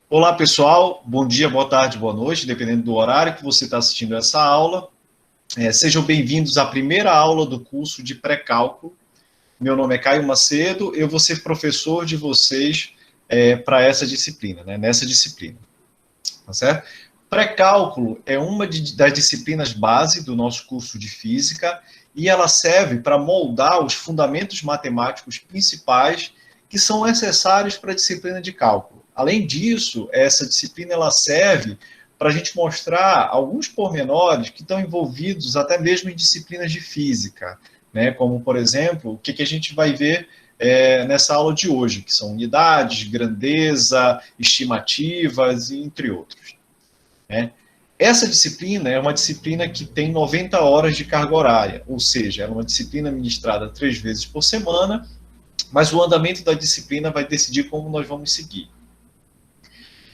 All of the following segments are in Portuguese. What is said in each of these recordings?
Olá, pessoal. Bom dia, boa tarde, boa noite, dependendo do horário que você está assistindo essa aula. Sejam bem-vindos à primeira aula do curso de pré-cálculo. Meu nome é Caio Macedo, eu vou ser professor de vocês para essa disciplina, né, nessa disciplina. Tá certo? Pré-cálculo é uma das disciplinas base do nosso curso de física e ela serve para moldar os fundamentos matemáticos principais que são necessários para a disciplina de cálculo. Além disso, essa disciplina ela serve para a gente mostrar alguns pormenores que estão envolvidos até mesmo em disciplinas de física, né? Como, por exemplo, o que a gente vai ver nessa aula de hoje, que são unidades, grandeza, estimativas, entre outros. Né? Essa disciplina é uma disciplina que tem 90 horas de carga horária, ou seja, é uma disciplina ministrada 3 vezes por semana, mas o andamento da disciplina vai decidir como nós vamos seguir.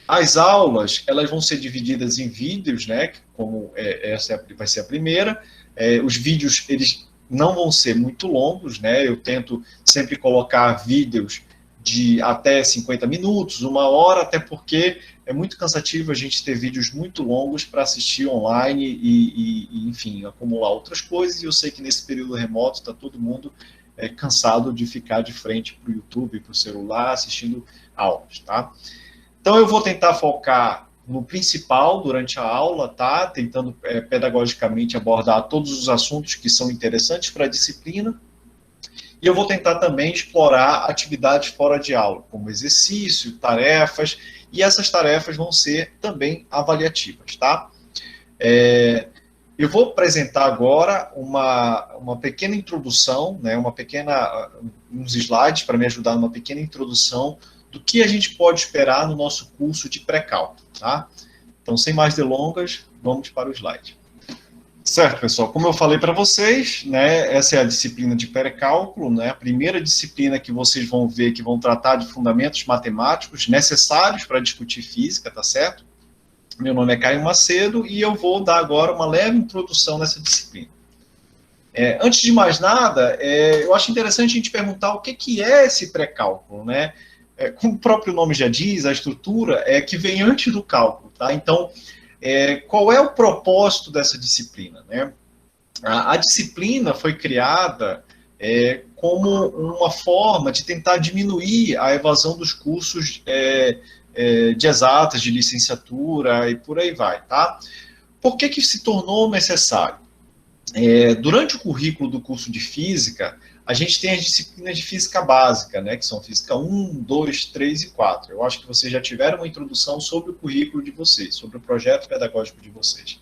As aulas, elas vão ser divididas em vídeos, né, como essa vai ser a primeira. Os vídeos, eles não vão ser muito longos, né, eu tento sempre colocar vídeos de até 50 minutos, 1 hora, até porque é muito cansativo a gente ter vídeos muito longos para assistir online e, enfim, acumular outras coisas, e eu sei que nesse período remoto está todo mundo cansado de ficar de frente para o YouTube, para o celular, assistindo aulas, tá? Então, eu vou tentar focar no principal durante a aula, tá? Tentando pedagogicamente abordar todos os assuntos que são interessantes para a disciplina. E eu vou tentar também explorar atividades fora de aula, como exercício, tarefas, e essas tarefas vão ser também avaliativas, tá? Eu vou apresentar agora uma pequena introdução, né, uns slides para me ajudar numa pequena introdução do que a gente pode esperar no nosso curso de pré-cálculo, tá? Então, sem mais delongas, vamos para o slide. Certo, pessoal, como eu falei para vocês, né, essa é a disciplina de pré-cálculo, né, a primeira disciplina que vocês vão ver que vão tratar de fundamentos matemáticos necessários para discutir física, tá certo? Meu nome é Caio Macedo e eu vou dar agora uma leve introdução nessa disciplina. Antes de mais nada, eu acho interessante a gente perguntar o que é esse pré-cálculo, né? Como o próprio nome já diz, a estrutura é que vem antes do cálculo, tá? Então, qual é o propósito dessa disciplina, né? A disciplina foi criada como uma forma de tentar diminuir a evasão dos cursos de exatas, de licenciatura e por aí vai, tá? Por que se tornou necessário? Durante o currículo do curso de Física, a gente tem as disciplinas de Física Básica, né, que são Física 1, 2, 3 e 4. Eu acho que vocês já tiveram uma introdução sobre o currículo de vocês, sobre o projeto pedagógico de vocês.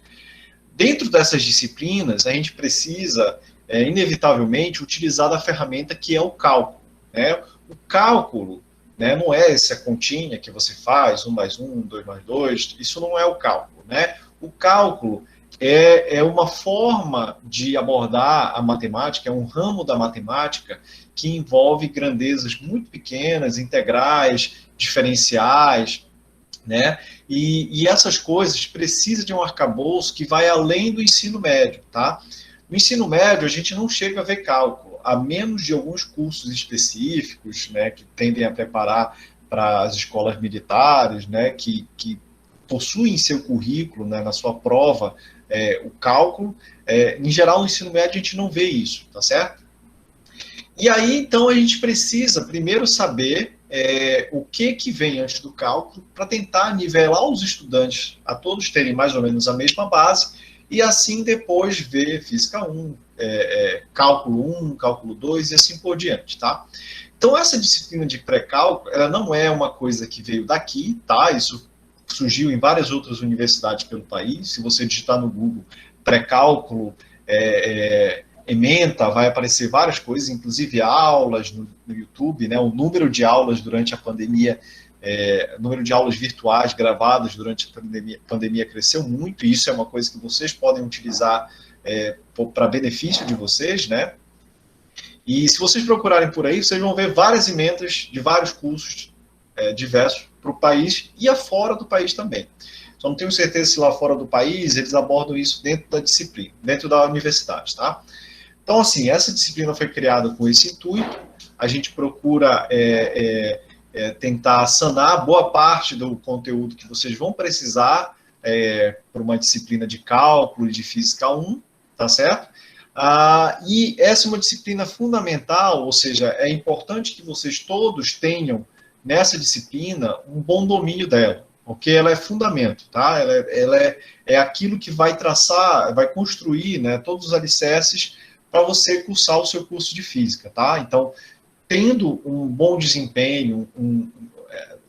Dentro dessas disciplinas, a gente precisa, inevitavelmente, utilizar da ferramenta que é o cálculo, né? O cálculo, né, não é essa continha que você faz, 1 mais 1, 2 mais 2, isso não é o cálculo, né? O cálculo é uma forma de abordar a matemática, é um ramo da matemática que envolve grandezas muito pequenas, integrais, diferenciais, né? E essas coisas precisam de um arcabouço que vai além do ensino médio, tá? No ensino médio, a gente não chega a ver cálculo, a menos de alguns cursos específicos, né, que tendem a preparar para as escolas militares, né, que possuem em seu currículo, né, na sua prova, o cálculo. Em geral, no ensino médio, a gente não vê isso, tá certo? E aí, então, a gente precisa primeiro saber o que vem antes do cálculo para tentar nivelar os estudantes a todos terem mais ou menos a mesma base e assim depois ver Física 1, Cálculo 1, Cálculo 2 e assim por diante, tá? Então, essa disciplina de pré-cálculo, ela não é uma coisa que veio daqui, tá? Isso surgiu em várias outras universidades pelo país. Se você digitar no Google pré-cálculo, ementa, vai aparecer várias coisas, inclusive aulas no YouTube, né? O número de aulas durante a pandemia, o número de aulas virtuais gravadas durante a pandemia cresceu muito, e isso é uma coisa que vocês podem utilizar para benefício de vocês, né? E se vocês procurarem por aí, vocês vão ver várias emendas de vários cursos diversos para o país e afora do país também. Só não tenho certeza se lá fora do país eles abordam isso dentro da disciplina, dentro da universidade, tá? Então, assim, essa disciplina foi criada com esse intuito. A gente procura tentar sanar boa parte do conteúdo que vocês vão precisar para uma disciplina de cálculo e de física 1, tá certo? E essa é uma disciplina fundamental, ou seja, é importante que vocês todos tenham nessa disciplina um bom domínio dela, porque ela é fundamento, tá? Ela é aquilo que vai traçar, vai construir, né, todos os alicerces para você cursar o seu curso de física, tá? Então, tendo um bom desempenho,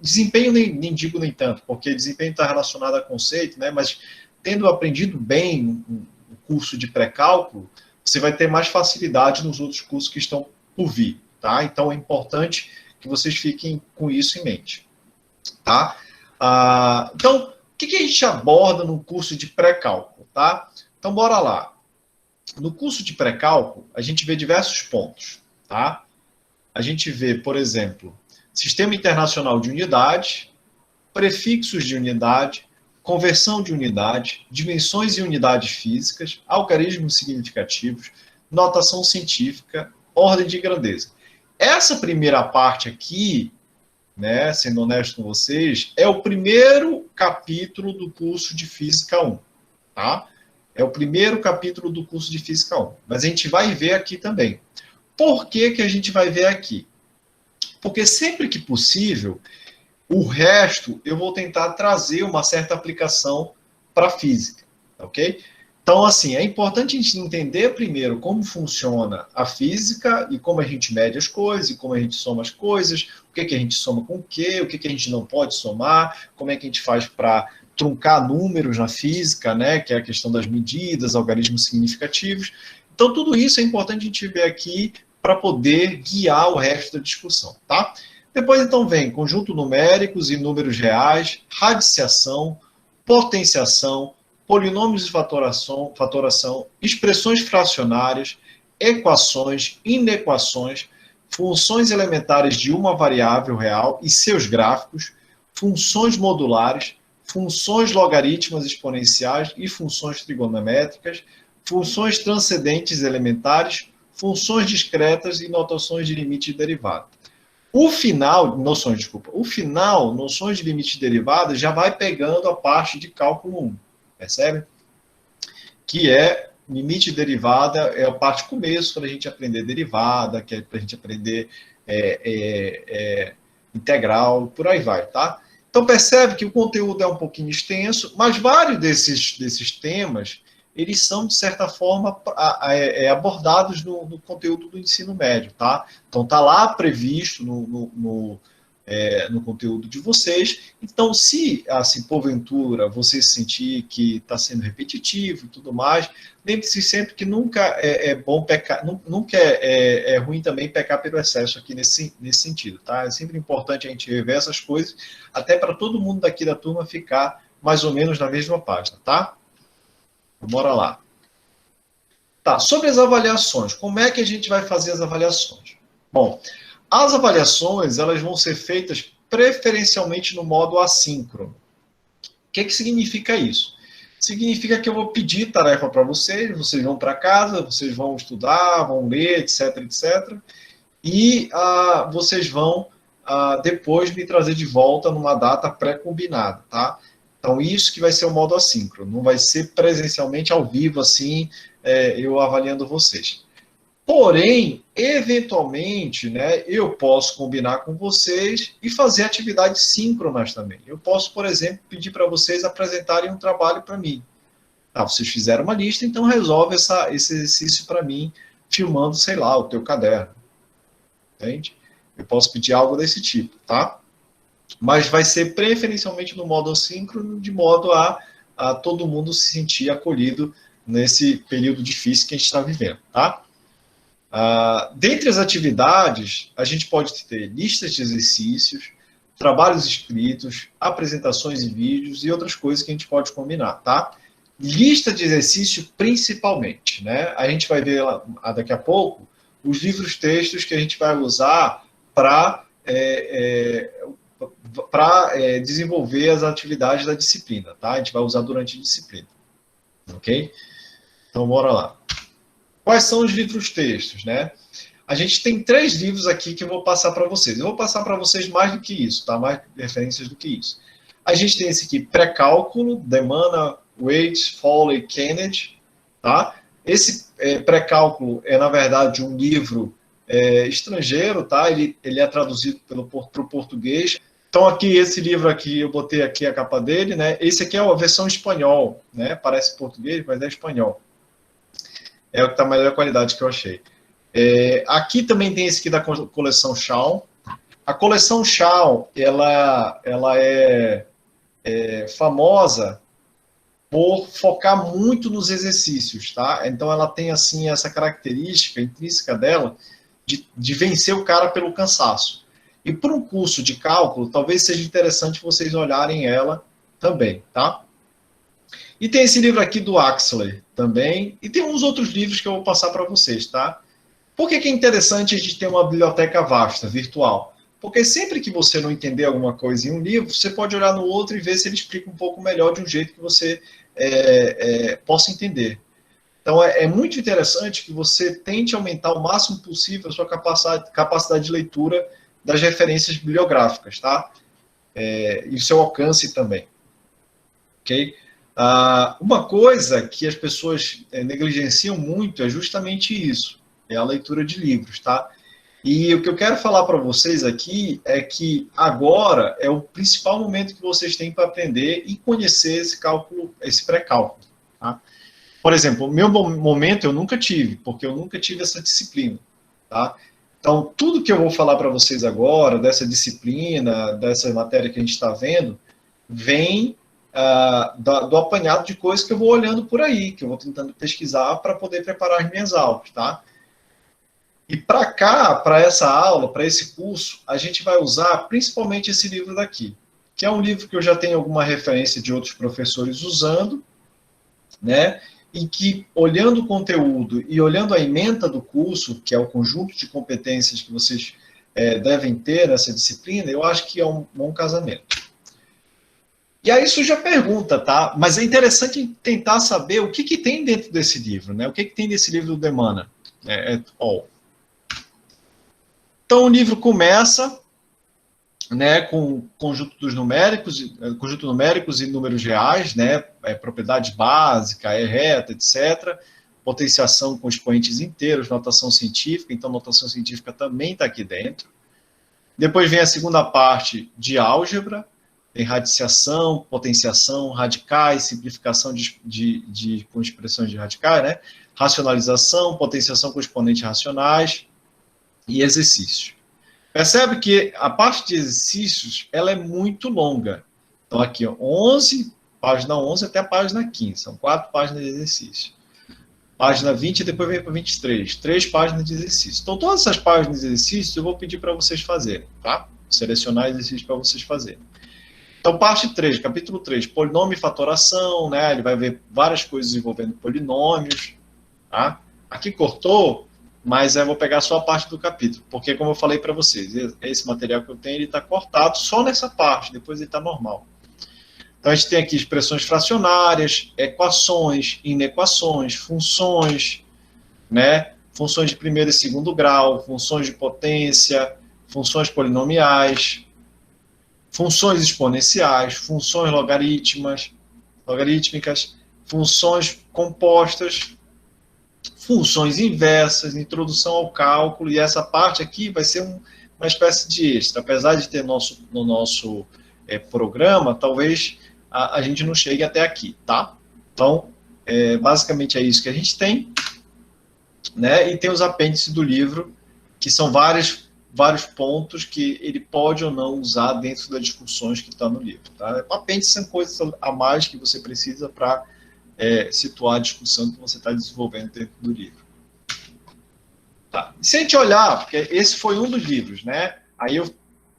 desempenho nem digo nem tanto, porque desempenho está relacionado a conceito, né? Mas tendo aprendido bem o curso de pré-cálculo, você vai ter mais facilidade nos outros cursos que estão por vir, tá? Então é importante que vocês fiquem com isso em mente, tá? Então, o que a gente aborda no curso de pré-cálculo, tá? Então, bora lá. No curso de pré-cálculo, a gente vê diversos pontos, tá? A gente vê, por exemplo, Sistema Internacional de Unidade, prefixos de unidade, conversão de unidade, dimensões e unidades físicas, algarismos significativos, notação científica, ordem de grandeza. Essa primeira parte aqui, né, sendo honesto com vocês, é o primeiro capítulo do curso de Física 1, tá? É o primeiro capítulo do curso de Física 1, mas a gente vai ver aqui também. Por que a gente vai ver aqui? Porque sempre que possível, o resto eu vou tentar trazer uma certa aplicação para a física, ok? Então, assim, é importante a gente entender primeiro como funciona a física e como a gente mede as coisas, e como a gente soma as coisas, o que a gente soma com o que a gente não pode somar, como é que a gente faz para truncar números na física, né, que é a questão das medidas, algarismos significativos. Então, tudo isso é importante a gente ver aqui para poder guiar o resto da discussão, tá? Depois, então, vem conjunto numéricos e números reais, radiciação, potenciação, polinômios de fatoração, expressões fracionárias, equações, inequações, funções elementares de uma variável real e seus gráficos, funções modulares, funções logarítmicas exponenciais e funções trigonométricas, funções transcendentes elementares, funções discretas e notações de limite e derivada. O final, noções de limite e derivada, já vai pegando a parte de cálculo 1, percebe? Que é limite e derivada, é a parte começo, para a gente aprender derivada, que é para a gente aprender integral, por aí vai, tá? Então percebe que o conteúdo é um pouquinho extenso, mas vários desses temas, eles são, de certa forma, abordados no conteúdo do ensino médio, tá? Então, está lá previsto no conteúdo de vocês. Então, se, assim, porventura, você sentir que está sendo repetitivo e tudo mais, lembre-se sempre que nunca é bom pecar, nunca é ruim também pecar pelo excesso aqui nesse sentido, tá? É sempre importante a gente rever essas coisas, até para todo mundo daqui da turma ficar mais ou menos na mesma página, tá? Bora lá. Tá, sobre as avaliações, como é que a gente vai fazer as avaliações? Bom, as avaliações, elas vão ser feitas preferencialmente no modo assíncrono. O que significa isso? Significa que eu vou pedir tarefa para vocês vão para casa, vocês vão estudar, vão ler, etc, etc. E vocês vão depois me trazer de volta numa data pré-combinada, tá? Então, isso que vai ser o modo assíncrono, não vai ser presencialmente ao vivo, assim, eu avaliando vocês. Porém, eventualmente, né, eu posso combinar com vocês e fazer atividades síncronas também. Eu posso, por exemplo, pedir para vocês apresentarem um trabalho para mim. Vocês fizeram uma lista, então resolve esse exercício para mim, filmando, sei lá, o teu caderno. Entende? Eu posso pedir algo desse tipo, tá? Mas vai ser preferencialmente no modo assíncrono, de modo a todo mundo se sentir acolhido nesse período difícil que a gente está vivendo, tá? Dentre as atividades, a gente pode ter listas de exercícios, trabalhos escritos, apresentações em vídeos e outras coisas que a gente pode combinar, tá? Lista de exercício principalmente, né? A gente vai ver daqui a pouco os livros textos que a gente vai usar para desenvolver as atividades da disciplina, tá? A gente vai usar durante a disciplina, ok? Então, bora lá. Quais são os livros textos, né? A gente tem 3 livros aqui que eu vou passar para vocês. Eu vou passar para vocês mais do que isso, tá? Mais referências do que isso. A gente tem esse aqui, Pré-Cálculo, Demana, Wade, Foley, Kennedy, tá? Esse Pré-Cálculo é, na verdade, um livro estrangeiro, tá? Ele é traduzido para o português. Então, aqui, esse livro aqui, eu botei aqui a capa dele, né? Esse aqui é a versão espanhol, né? Parece português, mas é espanhol. É o que está a melhor qualidade que eu achei. Aqui também tem esse aqui da coleção Shaw. A coleção Shaw, ela é famosa por focar muito nos exercícios, tá? Então, ela tem, assim, essa característica intrínseca dela de vencer o cara pelo cansaço. E para um curso de cálculo, talvez seja interessante vocês olharem ela também, tá? E tem esse livro aqui do Axley também, e tem uns outros livros que eu vou passar para vocês, tá? Por que é interessante a gente ter uma biblioteca vasta, virtual? Porque sempre que você não entender alguma coisa em um livro, você pode olhar no outro e ver se ele explica um pouco melhor de um jeito que você possa entender. Então, é muito interessante que você tente aumentar o máximo possível a sua capacidade de leitura das referências bibliográficas, tá? E o seu alcance também. Ok? Uma coisa que as pessoas negligenciam muito é justamente isso, é a leitura de livros, tá? E o que eu quero falar para vocês aqui é que agora é o principal momento que vocês têm para aprender e conhecer esse cálculo, esse pré-cálculo, tá? Por exemplo, o meu momento eu nunca tive, porque eu nunca tive essa disciplina, tá? Então, tudo que eu vou falar para vocês agora, dessa disciplina, dessa matéria que a gente está vendo, vem do apanhado de coisas que eu vou olhando por aí, que eu vou tentando pesquisar para poder preparar as minhas aulas, tá? E para cá, para essa aula, para esse curso, a gente vai usar principalmente esse livro daqui, que é um livro que eu já tenho alguma referência de outros professores usando, né? Em que, olhando o conteúdo e olhando a ementa do curso, que é o conjunto de competências que vocês devem ter nessa disciplina, eu acho que é um bom casamento. E aí surge a pergunta, tá? Mas é interessante tentar saber o que tem dentro desse livro, né? O que tem nesse livro do Demana? Então, o livro começa, né, com conjunto numéricos e números reais, né, propriedade básica, reta, etc. Potenciação com expoentes inteiros, notação científica, então notação científica também está aqui dentro. Depois vem a segunda parte de álgebra, tem radiciação, potenciação, radicais, simplificação com expressões de radicais, né, racionalização, potenciação com exponentes racionais e exercícios. Percebe que a parte de exercícios ela é muito longa. Então, aqui, ó, página 11 até a página 15. São 4 páginas de exercício. Página 20 e depois vem para 23. 3 páginas de exercício. Então, todas essas páginas de exercício eu vou pedir para vocês fazerem, tá? Selecionar exercícios para vocês fazerem. Então, parte 3, capítulo 3, polinômio e fatoração, né? Ele vai ver várias coisas envolvendo polinômios, tá? Aqui cortou, mas eu vou pegar só a parte do capítulo, porque como eu falei para vocês, esse material que eu tenho, ele está cortado só nessa parte, depois ele está normal. Então a gente tem aqui expressões fracionárias, equações, inequações, funções, né? Funções de primeiro e segundo grau, funções de potência, funções polinomiais, funções exponenciais, funções logarítmicas, funções compostas, funções inversas, introdução ao cálculo, e essa parte aqui vai ser uma espécie de extra. Apesar de ter no nosso programa, talvez a gente não chegue até aqui, tá? Então, basicamente é isso que a gente tem, né? E tem os apêndices do livro, que são vários pontos que ele pode ou não usar dentro das discussões que estão no livro, tá? Apêndices são coisas a mais que você precisa para situar a discussão que você está desenvolvendo dentro do livro. Tá. Se a gente olhar, porque esse foi um dos livros, né? Aí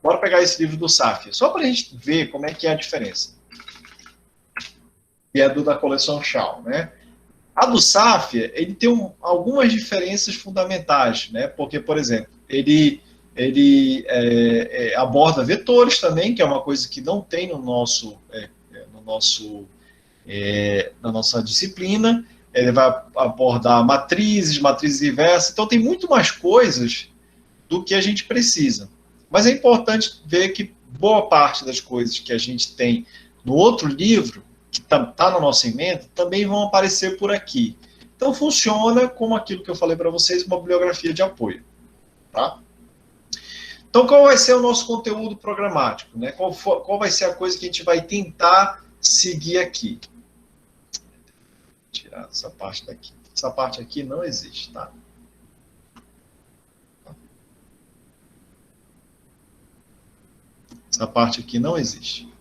bora pegar esse livro do Safia, só para a gente ver como é que é a diferença. E é da coleção Shaw, né? A do Safia, ele tem algumas diferenças fundamentais, né? Porque, por exemplo, ele aborda vetores também, que é uma coisa que não tem na nossa disciplina. ele vai abordar matrizes, matrizes inversas, então tem muito mais coisas do que a gente precisa. Mas é importante ver que boa parte das coisas que a gente tem no outro livro, que está na nossa emenda, também vão aparecer por aqui. Então funciona como aquilo que eu falei para vocês, uma bibliografia de apoio. Tá? Então qual vai ser o nosso conteúdo programático? Né? Qual vai ser a coisa que a gente vai tentar seguir aqui? Vou tirar essa parte daqui. Essa parte aqui não existe, tá? Essa parte aqui não existe.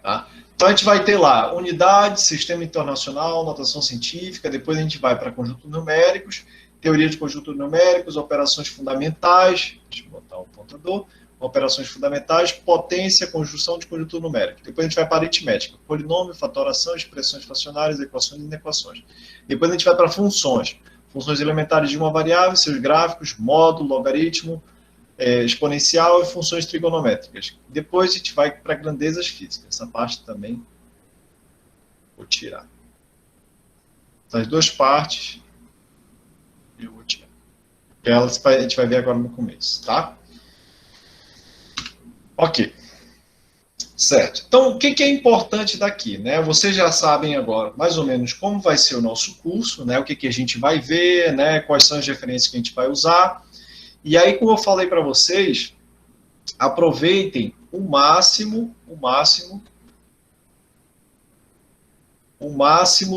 Tá? Então a gente vai ter lá unidade, sistema internacional, notação científica, depois a gente vai para conjuntos numéricos, teoria de conjuntos numéricos, operações fundamentais, deixa eu botar o pontador, operações fundamentais, potência, conjunção de conjunto numérico. Depois a gente vai para aritmética, polinômio, fatoração, expressões fracionárias, equações e inequações. Depois a gente vai para funções. Funções elementares de uma variável, seus gráficos, módulo, logaritmo, exponencial e funções trigonométricas. Depois a gente vai para grandezas físicas. Essa parte também vou tirar. Essas duas partes eu vou tirar. Elas a gente vai ver agora no começo, tá? Ok. Certo. Então, o que é importante daqui? Né? Vocês já sabem agora, mais ou menos, como vai ser o nosso curso, né? O que a gente vai ver, né? Quais são as referências que a gente vai usar. E aí, como eu falei para vocês, aproveitem o máximo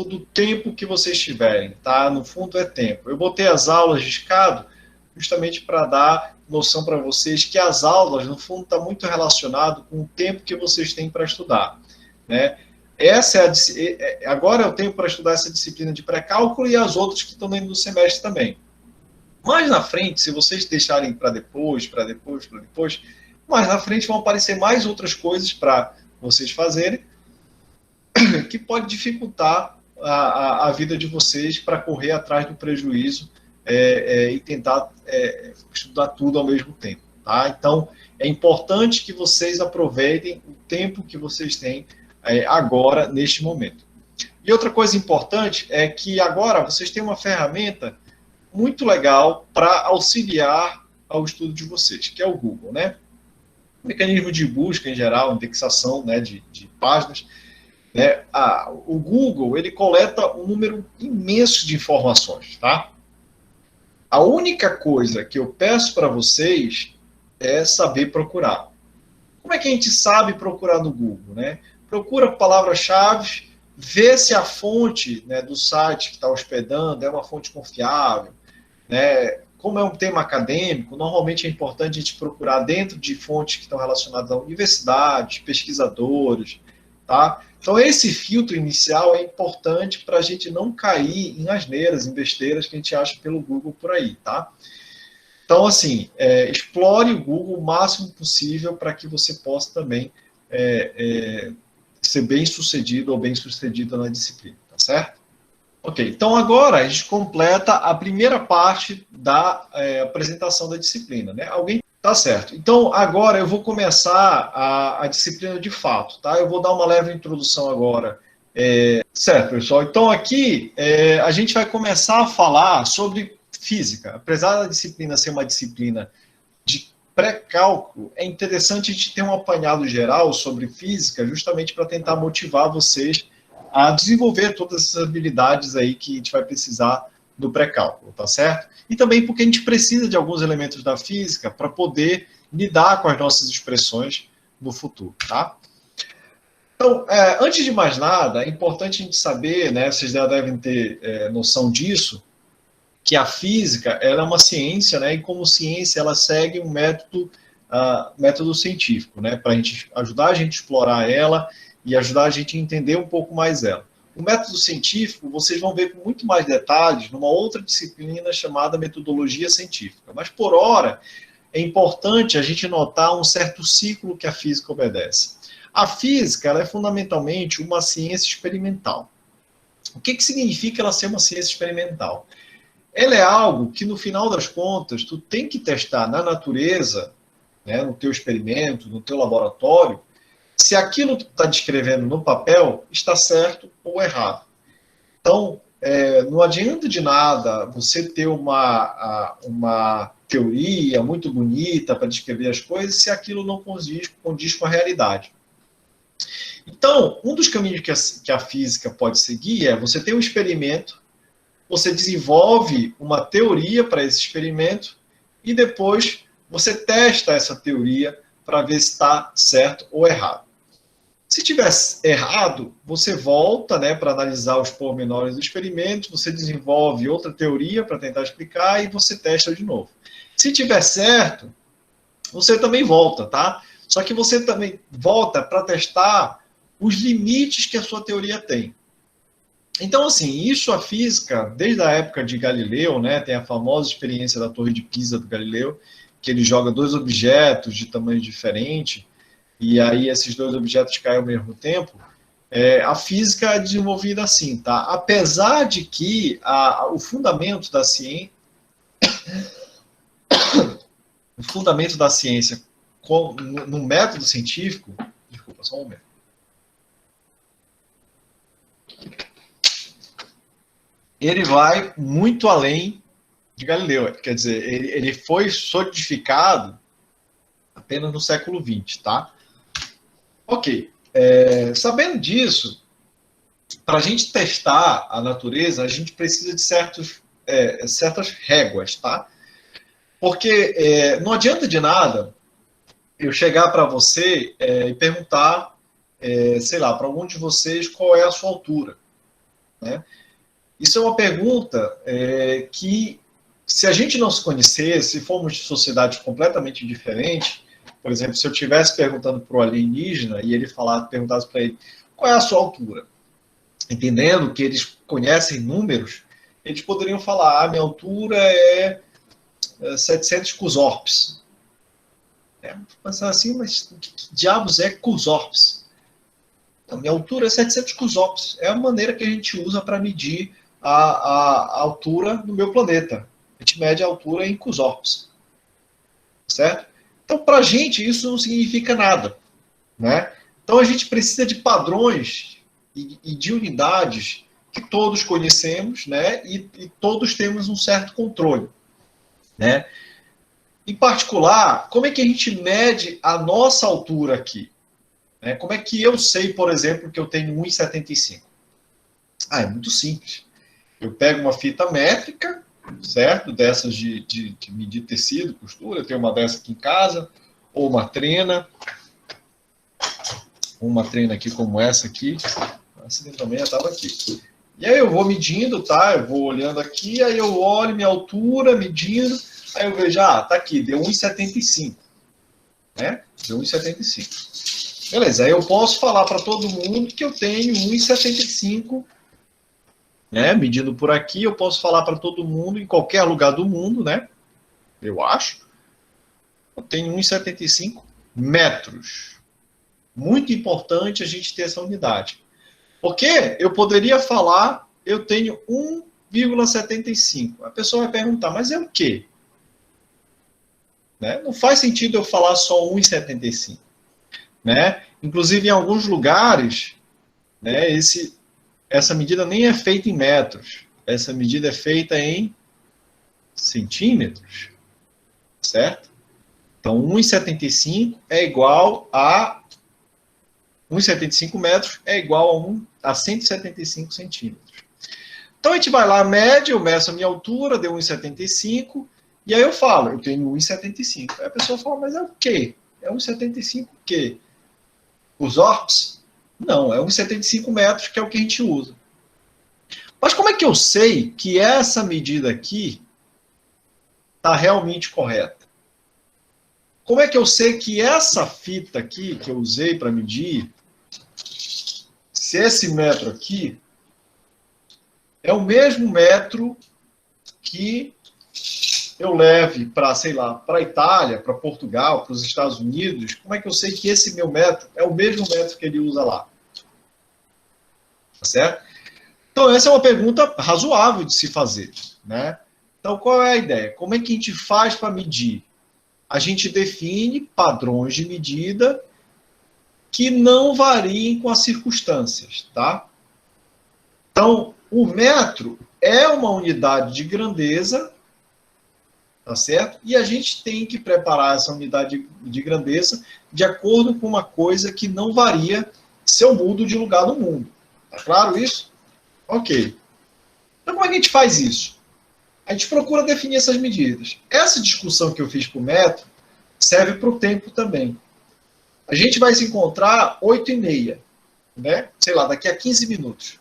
do tempo que vocês tiverem, tá? No fundo é tempo. Eu botei as aulas de escado justamente para dar noção para vocês que as aulas, no fundo, está muito relacionado com o tempo que vocês têm para estudar, né? Agora eu tenho para estudar essa disciplina de pré-cálculo e as outras que estão dentro do semestre também. Mais na frente, se vocês deixarem para depois, mais na frente vão aparecer mais outras coisas para vocês fazerem, que pode dificultar a vida de vocês para correr atrás do prejuízo e tentar estudar tudo ao mesmo tempo. Tá? Então, é importante que vocês aproveitem o tempo que vocês têm agora, neste momento. E outra coisa importante é que agora vocês têm uma ferramenta muito legal para auxiliar ao estudo de vocês, que é o Google, né? O mecanismo de busca, em geral, indexação, né, de páginas. Né? O Google, ele coleta um número imenso de informações, tá? A única coisa que eu peço para vocês é saber procurar. Como é que a gente sabe procurar no Google, né? Procura palavras-chave, vê se a fonte, né, do site que está hospedando é uma fonte confiável, né? Como é um tema acadêmico, normalmente é importante a gente procurar dentro de fontes que estão relacionadas a universidades, pesquisadores, tá? Então, esse filtro inicial é importante para a gente não cair em asneiras, em besteiras que a gente acha pelo Google por aí, tá? Então, assim, explore o Google o máximo possível para que você possa também ser bem-sucedido ou bem-sucedida na disciplina, tá certo? Ok, então agora a gente completa a primeira parte da apresentação da disciplina, né? Alguém... Tá certo. Então, agora eu vou começar a disciplina de fato, tá? Eu vou dar uma leve introdução agora. Certo, pessoal. Então, aqui a gente vai começar a falar sobre física. Apesar da disciplina ser uma disciplina de pré-cálculo, é interessante a gente ter um apanhado geral sobre física, justamente para tentar motivar vocês a desenvolver todas essas habilidades aí que a gente vai precisar do pré-cálculo, tá certo? E também porque a gente precisa de alguns elementos da física para poder lidar com as nossas expressões no futuro, tá? Então, antes de mais nada, é importante a gente saber, né, vocês já devem ter noção disso, que a física ela é uma ciência, né, e como ciência ela segue um método científico, né, para ajudar a gente a explorar ela e ajudar a gente a entender um pouco mais ela. O método científico, vocês vão ver com muito mais detalhes numa outra disciplina chamada metodologia científica. Mas, por hora, é importante a gente notar um certo ciclo que a física obedece. A física ela é fundamentalmente uma ciência experimental. O que significa ela ser uma ciência experimental? Ela é algo que, no final das contas, tu tem que testar na natureza, né, no teu experimento, no teu laboratório, se aquilo que está descrevendo no papel está certo ou errado. Então, não adianta de nada você ter uma teoria muito bonita para descrever as coisas se aquilo não condiz com a realidade. Então, um dos caminhos que a física pode seguir é você ter um experimento, você desenvolve uma teoria para esse experimento e depois você testa essa teoria para ver se está certo ou errado. Se tiver errado, você volta, né, para analisar os pormenores do experimento, você desenvolve outra teoria para tentar explicar e você testa de novo. Se tiver certo, você também volta, tá? Só que você também volta para testar os limites que a sua teoria tem. Então, assim, isso a física, desde a época de Galileu, né, tem a famosa experiência da Torre de Pisa do Galileu, que ele joga dois objetos de tamanho diferente, e aí esses dois objetos caem ao mesmo tempo. A física é desenvolvida assim, tá? Apesar de que o fundamento da ciência, no método científico, desculpa, só um momento. Ele vai muito além de Galileu. Quer dizer, ele foi solidificado apenas no século XX, tá? Ok. Sabendo disso, para a gente testar a natureza, a gente precisa de certas réguas, tá? Porque não adianta de nada eu chegar para você e perguntar, sei lá, para algum de vocês qual é a sua altura, né? Isso é uma pergunta que, se a gente não se conhecer, se formos de sociedades completamente diferentes, por exemplo, se eu estivesse perguntando para o alienígena e ele perguntasse para ele qual é a sua altura, entendendo que eles conhecem números, eles poderiam falar, minha altura é 700 cusórpes. Pensar assim, mas o que diabos é cusórpes? Então, minha altura é 700 cusórpes. É a maneira que a gente usa para medir a altura do meu planeta. A gente mede a altura em cusórpes. Certo? Então, para a gente, isso não significa nada, né? Então, a gente precisa de padrões e de unidades que todos conhecemos, né? E todos temos um certo controle, né? Em particular, como é que a gente mede a nossa altura aqui? Como é que eu sei, por exemplo, que eu tenho 1,75? É muito simples. Eu pego uma fita métrica, certo? Dessas de medir tecido, costura. Eu tenho uma dessa aqui em casa, ou uma trena aqui como essa aqui. Essa também já estava aqui. E aí eu vou medindo, tá? Eu vou olhando aqui, aí eu olho minha altura, medindo, aí eu vejo, tá aqui, deu 1,75, né? Deu 1,75. Beleza, aí eu posso falar para todo mundo que eu tenho 1,75, né? Medindo por aqui, eu posso falar para todo mundo, em qualquer lugar do mundo, né? Eu acho. Eu tenho 1,75 metros. Muito importante a gente ter essa unidade. Porque eu poderia falar, eu tenho 1,75. A pessoa vai perguntar, mas é o quê? Né? Não faz sentido eu falar só 1,75. Né? Inclusive, em alguns lugares, né, essa medida nem é feita em metros. Essa medida é feita em centímetros. Certo? Então, 1,75 é igual a 1,75 metros é igual a 175 centímetros. Então, a gente vai lá, mede, eu meço a minha altura, deu 1,75, e aí eu falo, eu tenho 1,75. Aí a pessoa fala, mas é o quê? É 1,75 o quê? Os orps? Não, é 1,75 metros, que é o que a gente usa. Mas como é que eu sei que essa medida aqui está realmente correta? Como é que eu sei que essa fita aqui, que eu usei para medir, se esse metro aqui é o mesmo metro que eu leve para, sei lá, para a Itália, para Portugal, para os Estados Unidos, como é que eu sei que esse meu metro é o mesmo metro que ele usa lá? Tá certo? Então, essa é uma pergunta razoável de se fazer, né? Então, qual é a ideia? Como é que a gente faz para medir? A gente define padrões de medida que não variem com as circunstâncias, tá? Então, o metro é uma unidade de grandeza, tá certo? E a gente tem que preparar essa unidade de grandeza de acordo com uma coisa que não varia se eu mudo de lugar no mundo. Tá claro isso? Ok. Então, como é que a gente faz isso? A gente procura definir essas medidas. Essa discussão que eu fiz para o metro serve para o tempo também. A gente vai se encontrar 8h30, né? Sei lá, daqui a 15 minutos.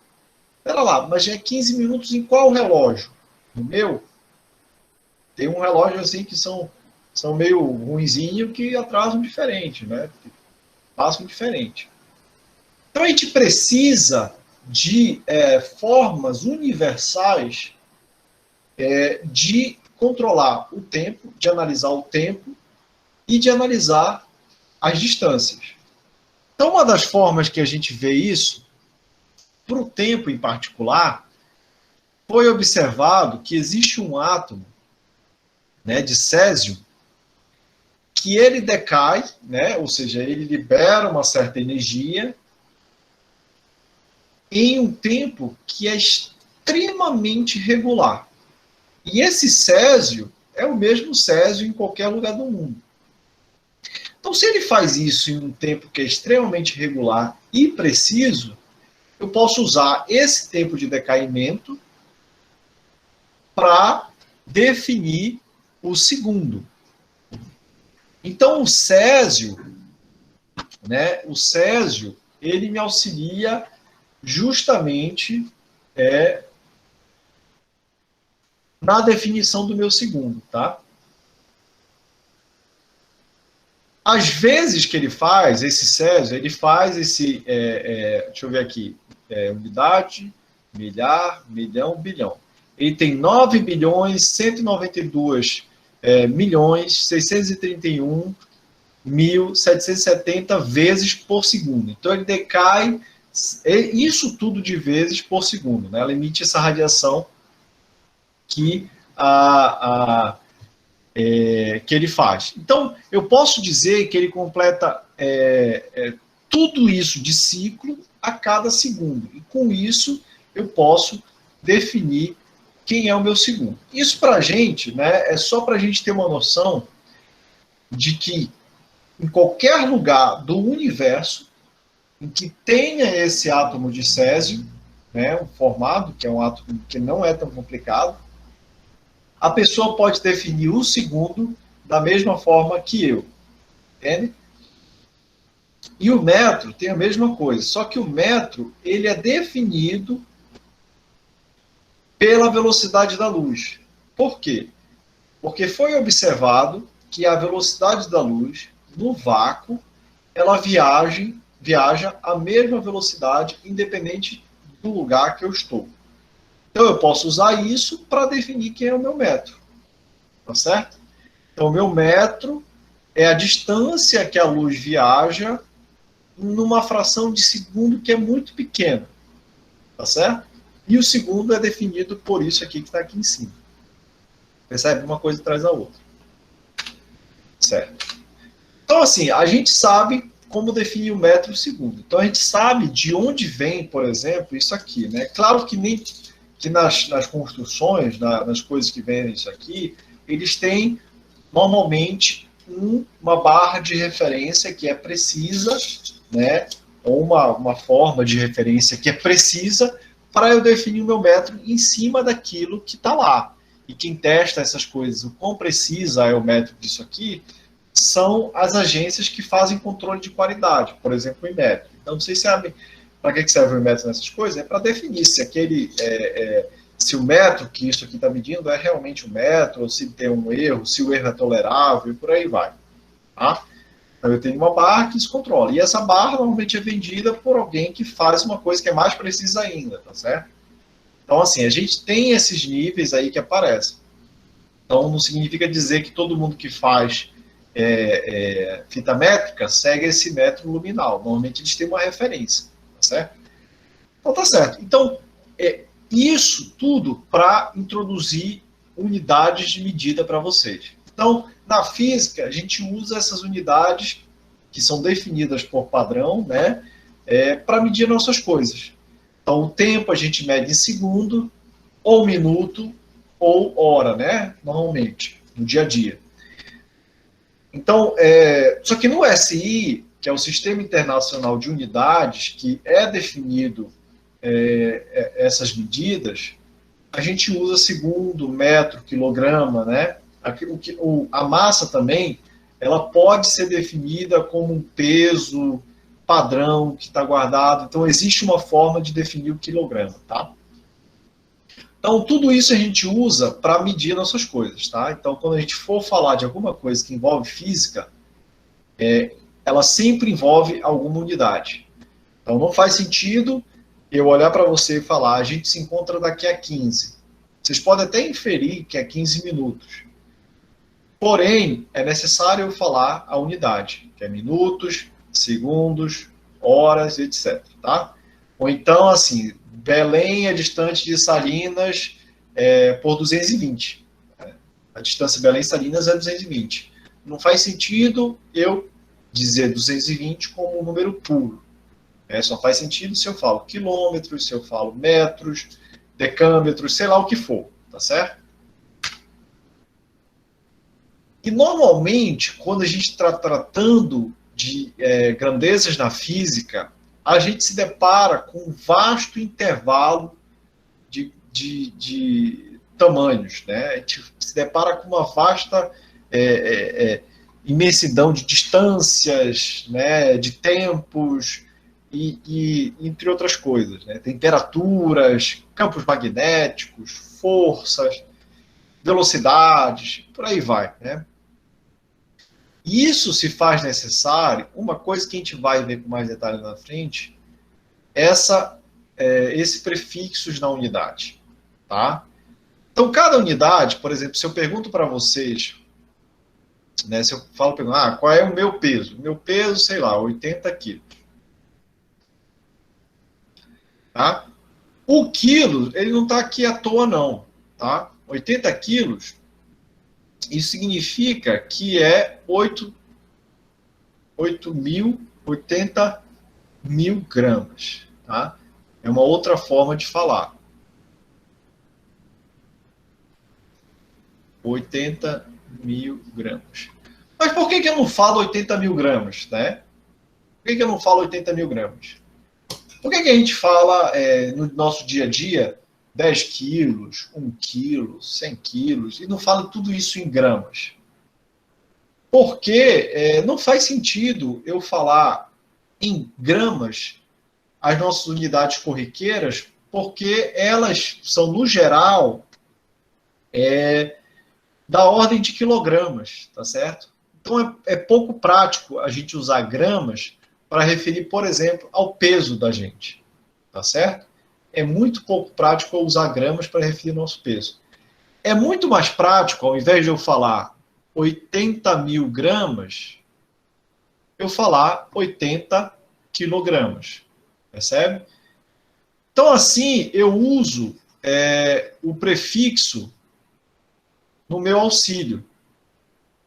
Espera lá, mas já é 15 minutos em qual relógio? No meu? Tem um relógio assim que são meio ruinzinho que atrasam diferente, né? Passam diferente. Então a gente precisa de formas universais de controlar o tempo, de analisar o tempo e de analisar as distâncias. Então, uma das formas que a gente vê isso, para o tempo em particular, foi observado que existe um átomo, né, de césio, que ele decai, né, ou seja, ele libera uma certa energia em um tempo que é extremamente regular. E esse césio é o mesmo césio em qualquer lugar do mundo. Então, se ele faz isso em um tempo que é extremamente regular e preciso, eu posso usar esse tempo de decaimento para definir o segundo. Então, o césio, né, ele me auxilia justamente na definição do meu segundo, tá? Às vezes que ele faz esse césio, ele faz esse, deixa eu ver aqui, unidade, milhar, milhão, bilhão. Ele tem 9 bilhões, 192 milhões, 631.770 vezes por segundo. Então ele decai isso tudo de vezes por segundo, né? Ela emite essa radiação que que ele faz. Então, eu posso dizer que ele completa tudo isso de ciclo a cada segundo. E com isso, eu posso definir quem é o meu segundo. Isso para a gente, né, é só para a gente ter uma noção de que em qualquer lugar do universo em que tenha esse átomo de césio, né, formado, que é um átomo que não é tão complicado, a pessoa pode definir o segundo da mesma forma que eu. Entende? E o metro tem a mesma coisa, só que o metro ele é definido pela velocidade da luz. Por quê? Porque foi observado que a velocidade da luz, no vácuo, ela viaja a mesma velocidade, independente do lugar que eu estou. Então, eu posso usar isso para definir quem é o meu metro. Tá certo? Então, o meu metro é a distância que a luz viaja numa fração de segundo que é muito pequena. Tá certo? E o segundo é definido por isso aqui que está aqui em cima. Percebe? Uma coisa traz a outra. Certo? Então, assim, a gente sabe como definir o metro e o segundo. Então, a gente sabe de onde vem, por exemplo, isso aqui. Né? Claro que nem que nas construções, nas coisas que vêm isso aqui, eles têm, normalmente, uma barra de referência que é precisa, né? Ou uma forma de referência que é precisa para eu definir o meu metro em cima daquilo que está lá. E quem testa essas coisas, o quão precisa é o metro disso aqui, são as agências que fazem controle de qualidade, por exemplo, o INMET. Então, não sei se para que serve o INMET nessas coisas, é para definir se se o metro que isso aqui está medindo é realmente o metro, ou se tem um erro, se o erro é tolerável, e por aí vai. Tá? Então, eu tenho uma barra que isso controla. E essa barra normalmente é vendida por alguém que faz uma coisa que é mais precisa ainda, tá certo? Então, assim, a gente tem esses níveis aí que aparecem. Então, não significa dizer que todo mundo que faz fita métrica segue esse metro luminal. Normalmente eles têm uma referência, tá certo? Então, tá certo. Então, isso tudo para introduzir unidades de medida para vocês. Então, na física, a gente usa essas unidades que são definidas por padrão, né, para medir nossas coisas. Então, o tempo a gente mede em segundo, ou minuto, ou hora, né, normalmente, no dia a dia. Então, só que no SI, que é o Sistema Internacional de Unidades, que é definido essas medidas, a gente usa segundo, metro, quilograma, né? A massa também, ela pode ser definida como um peso padrão que está guardado. Então, existe uma forma de definir o quilograma, tá? Então, tudo isso a gente usa para medir nossas coisas, tá? Então, quando a gente for falar de alguma coisa que envolve física, ela sempre envolve alguma unidade. Então, não faz sentido eu olhar para você e falar, a gente se encontra daqui a 15. Vocês podem até inferir que é 15 minutos. Porém, é necessário eu falar a unidade, que é minutos, segundos, horas, etc. Tá? Ou então, assim, Belém é distante de Salinas por 220. A distância Belém-Salinas é 220. Não faz sentido eu dizer 220 como um número puro. Só faz sentido se eu falo quilômetros, se eu falo metros, decâmetros, sei lá o que for, tá certo? E normalmente, quando a gente está tratando de grandezas na física, a gente se depara com um vasto intervalo de tamanhos, né? A gente se depara com uma vasta imensidão de distâncias, né? De tempos, e entre outras coisas, né? Temperaturas, campos magnéticos, forças, velocidades, por aí vai, né? Isso se faz necessário, uma coisa que a gente vai ver com mais detalhe na frente, esse prefixos na unidade, tá? Então, cada unidade, por exemplo, se eu pergunto para vocês, né, se eu falo, qual é o meu peso? Meu peso, sei lá, 80 quilos. Tá? O quilo, ele não está aqui à toa, não. Tá? 80 quilos, isso significa que é 80 mil gramas. Tá? É uma outra forma de falar. 80 mil gramas. Mas por que eu não falo 80 mil gramas? Né? Por que eu não falo 80 mil gramas? Por que a gente fala no nosso dia a dia 10 quilos, 1 quilo, 100 quilos, e não fala tudo isso em gramas? Porque não faz sentido eu falar em gramas as nossas unidades corriqueiras, porque elas são, no geral, da ordem de quilogramas, tá certo? Então é pouco prático a gente usar gramas para referir, por exemplo, ao peso da gente, tá certo? É muito pouco prático eu usar gramas para referir ao nosso peso. É muito mais prático, ao invés de eu falar 80 mil gramas, eu falar 80 quilogramas, percebe? Então, assim, eu uso o prefixo no meu auxílio,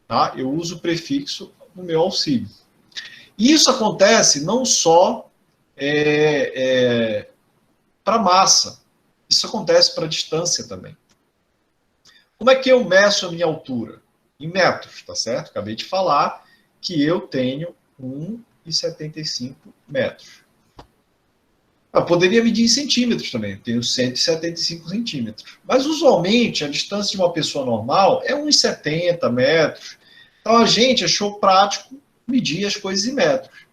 tá? Eu uso o prefixo no meu auxílio. Isso acontece não só para massa, isso acontece para distância também. Como é que eu meço a minha altura? Em metros, tá certo? Acabei de falar que eu tenho 1,75 metros. Eu poderia medir em centímetros também, eu tenho 175 centímetros. Mas, usualmente, a distância de uma pessoa normal é 1,70 metros. Então, a gente achou prático medir as coisas em metros.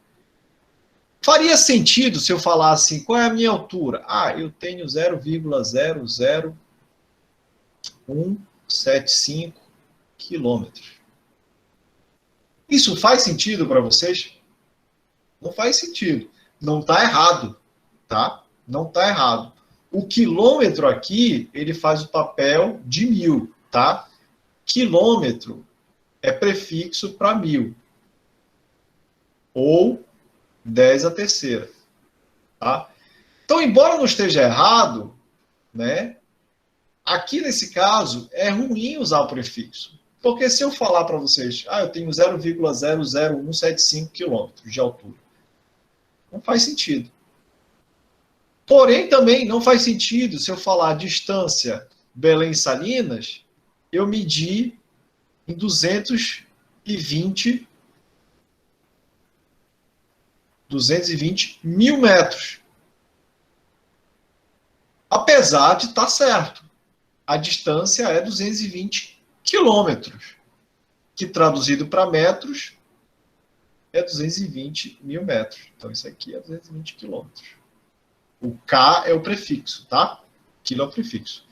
Faria sentido se eu falasse assim, qual é a minha altura? Eu tenho 0,00175 quilômetros. Isso faz sentido para vocês? Não faz sentido. Não está errado, tá? Não está errado. O quilômetro aqui, ele faz o papel de 1000, tá? Quilômetro é prefixo para 1000. Ou 10 a terceira. Tá? Então, embora não esteja errado, né, aqui nesse caso é ruim usar o prefixo. Porque se eu falar para vocês, eu tenho 0,00175 quilômetros de altura, não faz sentido. Porém, também não faz sentido se eu falar distância Belém-Salinas, eu medir em 220 mil metros. Apesar de estar certo, a distância é 220 quilômetros, que traduzido para metros é 220 mil metros. Então, isso aqui é 220 quilômetros. O K é o prefixo, tá? Quilo é o prefixo.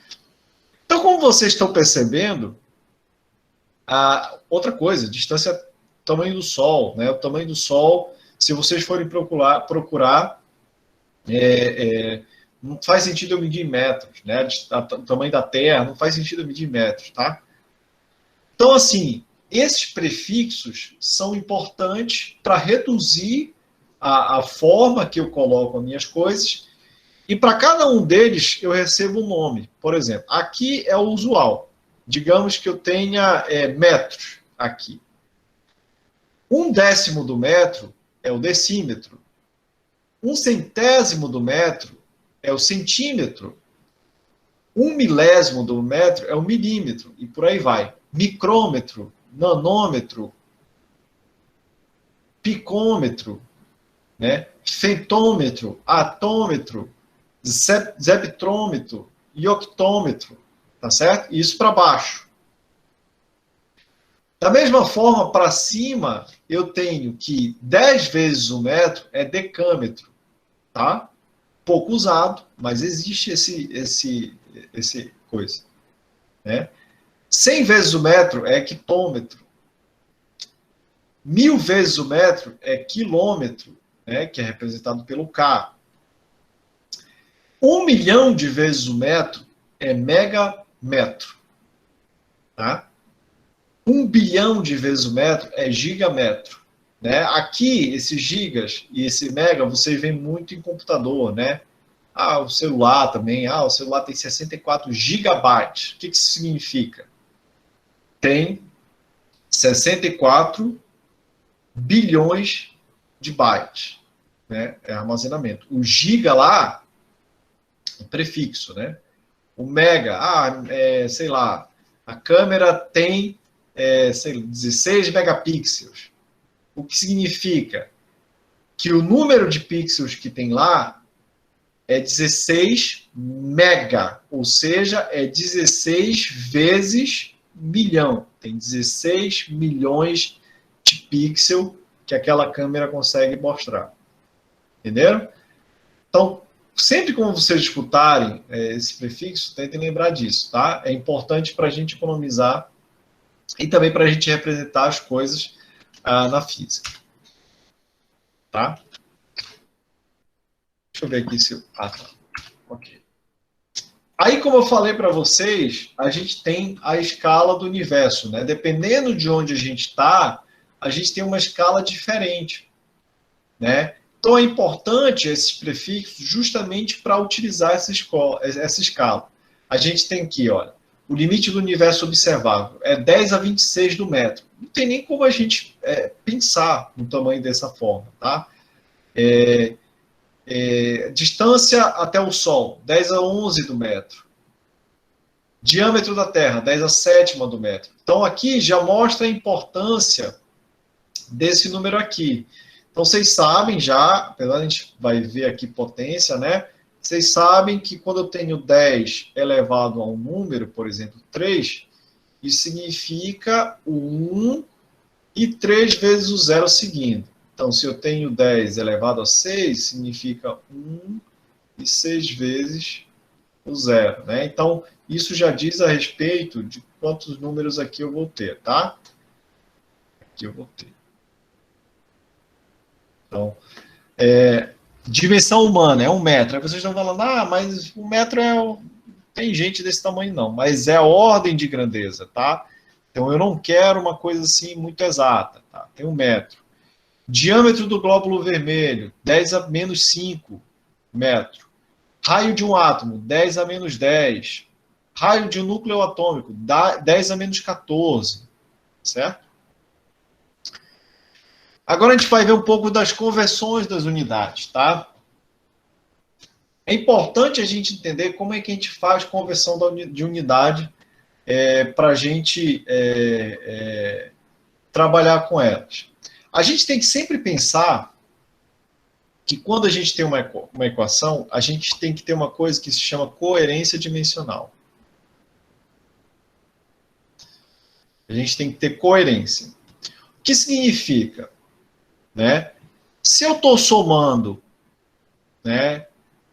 Então, como vocês estão percebendo, outra coisa, distância, tamanho do Sol, né? O tamanho do Sol, se vocês forem procurar não faz sentido eu medir em metros, né? O tamanho da Terra não faz sentido eu medir em metros, tá? Então, assim, esses prefixos são importantes para reduzir a forma que eu coloco as minhas coisas, e para cada um deles eu recebo um nome. Por exemplo, aqui é o usual. Digamos que eu tenha metros aqui. 1/10 do metro é o decímetro. 1/100º do metro é o centímetro. 1/1000º do metro é o milímetro. E por aí vai. Micrômetro, nanômetro, picômetro, né? Fentômetro, atômetro, zeptrômetro e octômetro, tá certo? Isso para baixo. Da mesma forma, para cima, eu tenho que 10 vezes o metro é decâmetro, tá? Pouco usado, mas existe esse coisa, né? 100 vezes o metro é hectômetro. 1000 vezes o metro é quilômetro, né? Que é representado pelo K. 1 milhão de vezes o metro é megametro, tá? 1 bilhão de vezes o metro é gigametro, né? Aqui, esses gigas e esse mega, vocês veem muito em computador, né? O celular também, o celular tem 64 gigabytes. O que isso significa? Tem 64 bilhões de bytes, né? É armazenamento. O giga lá, é prefixo, né? O mega, sei lá, a câmera tem 16 megapixels. O que significa que o número de pixels que tem lá é 16 mega, ou seja, é 16 vezes milhão. Tem 16 milhões de pixels que aquela câmera consegue mostrar. Entenderam? Então, sempre que vocês escutarem esse prefixo, tentem lembrar disso, tá? É importante para a gente economizar e também para a gente representar as coisas na física. Tá? Deixa eu ver aqui se eu... tá. Ok. Aí, como eu falei para vocês, a gente tem a escala do universo, né? Dependendo de onde a gente está, a gente tem uma escala diferente, né? Então, é importante esses prefixos justamente para utilizar essa escala. A gente tem aqui, olha, o limite do universo observável é 10 a 26 do metro. Não tem nem como a gente pensar no tamanho dessa forma, tá? Distância até o Sol, 10 a 11 do metro. Diâmetro da Terra, 10 a 7ª do metro. Então, aqui já mostra a importância desse número aqui. Então, vocês sabem já, apesar de a gente vai ver aqui potência, né? Vocês sabem que quando eu tenho 10 elevado a um número, por exemplo, 3, isso significa o 1 e 3 vezes o 0 seguindo. Então, se eu tenho 10 elevado a 6, significa 1 e 6 vezes o 0, né? Então, isso já diz a respeito de quantos números aqui eu vou ter, tá? Aqui eu vou ter. Então, dimensão humana é 1 metro. Aí vocês estão falando, mas 1 metro tem gente desse tamanho não, mas é a ordem de grandeza, tá? Então, eu não quero uma coisa assim muito exata, tá? Tem 1 metro. Diâmetro do glóbulo vermelho, 10 a menos 5 metros. Raio de um átomo, 10 a menos 10. Raio de um núcleo atômico, 10 a menos 14. certo? Agora a gente vai ver um pouco das conversões das unidades, tá? É importante a gente entender como é que a gente faz conversão de unidade para a gente trabalhar com elas. A gente tem que sempre pensar que quando a gente tem uma equação, a gente tem que ter uma coisa que se chama coerência dimensional. A gente tem que ter coerência. O que significa? Né? Se eu estou somando, né?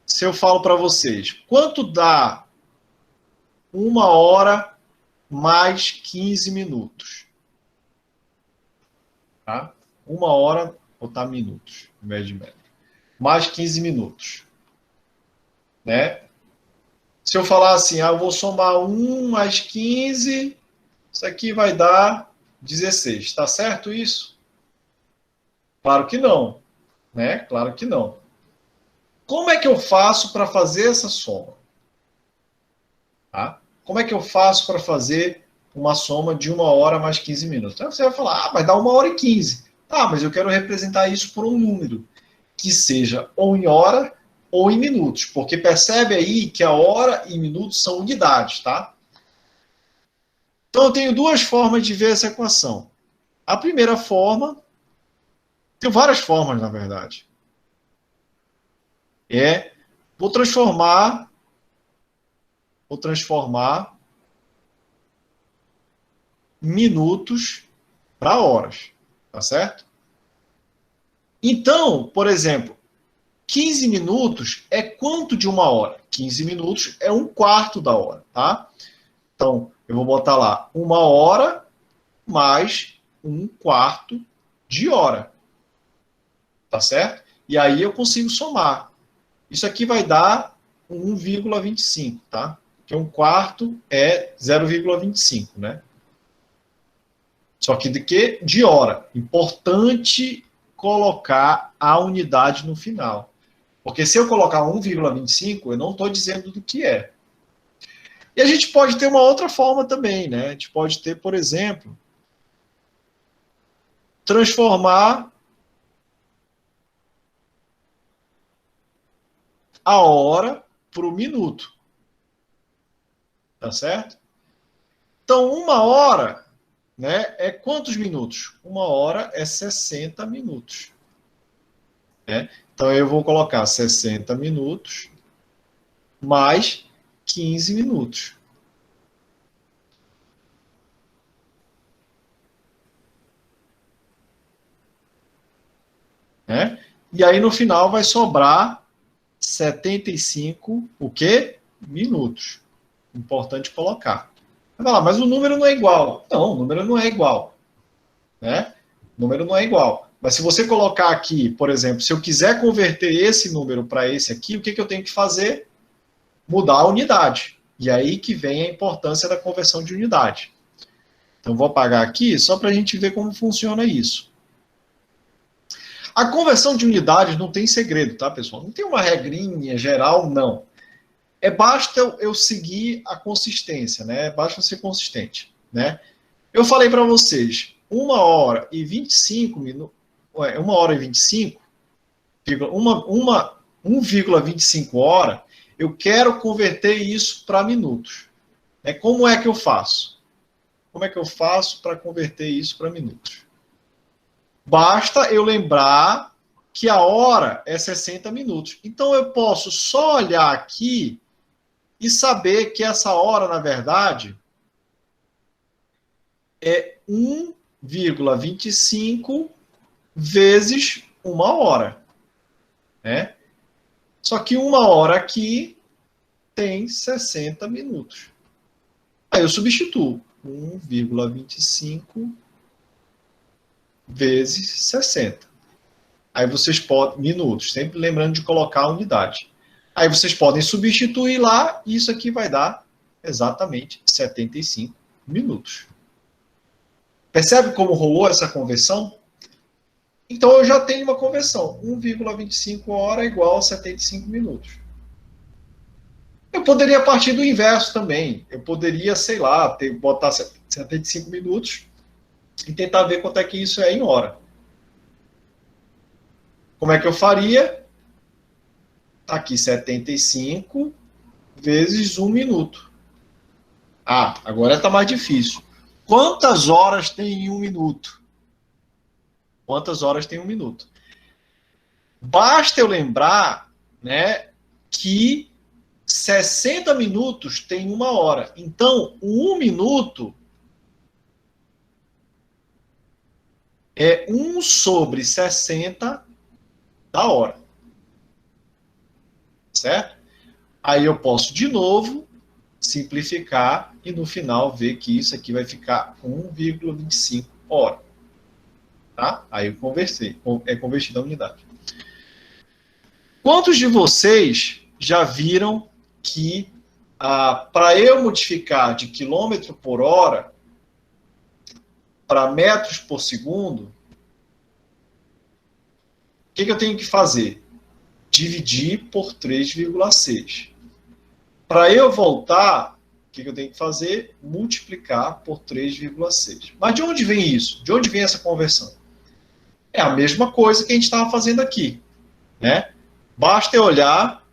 Se eu falo para vocês, quanto dá 1h mais 15 minutos? Tá? 1h, vou botar minutos, em vez de metro. Mais 15 minutos. Né? Se eu falar assim, eu vou somar 1 mais 15, isso aqui vai dar 16. Está certo isso? Claro que não. Né? Claro que não. Como é que eu faço para fazer essa soma? Tá? Como é que eu faço para fazer uma soma de 1h mais 15 minutos? Então você vai falar, vai dar 1h15. Tá, mas eu quero representar isso por um número, que seja ou em hora ou em minutos. Porque percebe aí que a hora e minutos são unidades, tá? Então eu tenho duas formas de ver essa equação. A primeira forma, tem várias formas, na verdade. Vou transformar minutos para horas, tá certo? Então, por exemplo, 15 minutos é quanto de 1h? 15 minutos é 1/4 da hora, tá? Então, eu vou botar lá 1h mais 1/4 de hora, tá certo? E aí eu consigo somar. Isso aqui vai dar 1,25, tá? Porque 1/4 é 0,25, né? Só que de quê? De hora. Importante colocar a unidade no final. Porque se eu colocar 1,25, eu não estou dizendo do que é. E a gente pode ter uma outra forma também, né? A gente pode ter, por exemplo, transformar a hora para o minuto. Tá certo? Então, 1h, né, é quantos minutos? 1h é 60 minutos. Né? Então, eu vou colocar 60 minutos mais 15 minutos. Né? E aí, no final, vai sobrar 75, o quê? Minutos. Importante colocar. Vai falar, mas o número não é igual. Não, o número não é igual. Né? O número não é igual. Mas se você colocar aqui, por exemplo, se eu quiser converter esse número para esse aqui, o que eu tenho que fazer? Mudar a unidade. E aí que vem a importância da conversão de unidade. Então, vou apagar aqui só para a gente ver como funciona isso. A conversão de unidades não tem segredo, tá, pessoal? Não tem uma regrinha geral, não. Basta eu seguir a consistência, né? Basta ser consistente, né? Eu falei para vocês, 1h25 minutos, 1h25, 1,25 hora, eu quero converter isso para minutos. Como é que eu faço? Como é que eu faço para converter isso para minutos? Basta eu lembrar que a hora é 60 minutos. Então, eu posso só olhar aqui e saber que essa hora, na verdade, é 1,25 vezes 1h. Né? Só que 1h aqui tem 60 minutos. Aí eu substituo 1,25 vezes 60. Aí vocês podem, minutos, sempre lembrando de colocar a unidade. Aí vocês podem substituir lá, e isso aqui vai dar exatamente 75 minutos. Percebe como rolou essa conversão? Então eu já tenho uma conversão. 1,25 hora igual a 75 minutos. Eu poderia partir do inverso também. Eu poderia, sei lá, botar 75 minutos e tentar ver quanto é que isso é em hora. Como é que eu faria? Está aqui 75 vezes 1 minuto. Ah, agora está mais difícil. Quantas horas tem em 1 minuto? Quantas horas tem 1 minuto? Basta eu lembrar, né, que 60 minutos tem 1 hora. Então, o 1 minuto é 1 sobre 60 da hora. Certo? Aí eu posso, de novo, simplificar e no final ver que isso aqui vai ficar 1,25 hora. Tá? Aí eu converti na unidade. Quantos de vocês já viram que para eu modificar de quilômetro por hora para metros por segundo, o que eu tenho que fazer? Dividir por 3,6. Para eu voltar, o que eu tenho que fazer? Multiplicar por 3,6. Mas de onde vem isso? De onde vem essa conversão? É a mesma coisa que a gente estava fazendo aqui, né? Basta eu olhar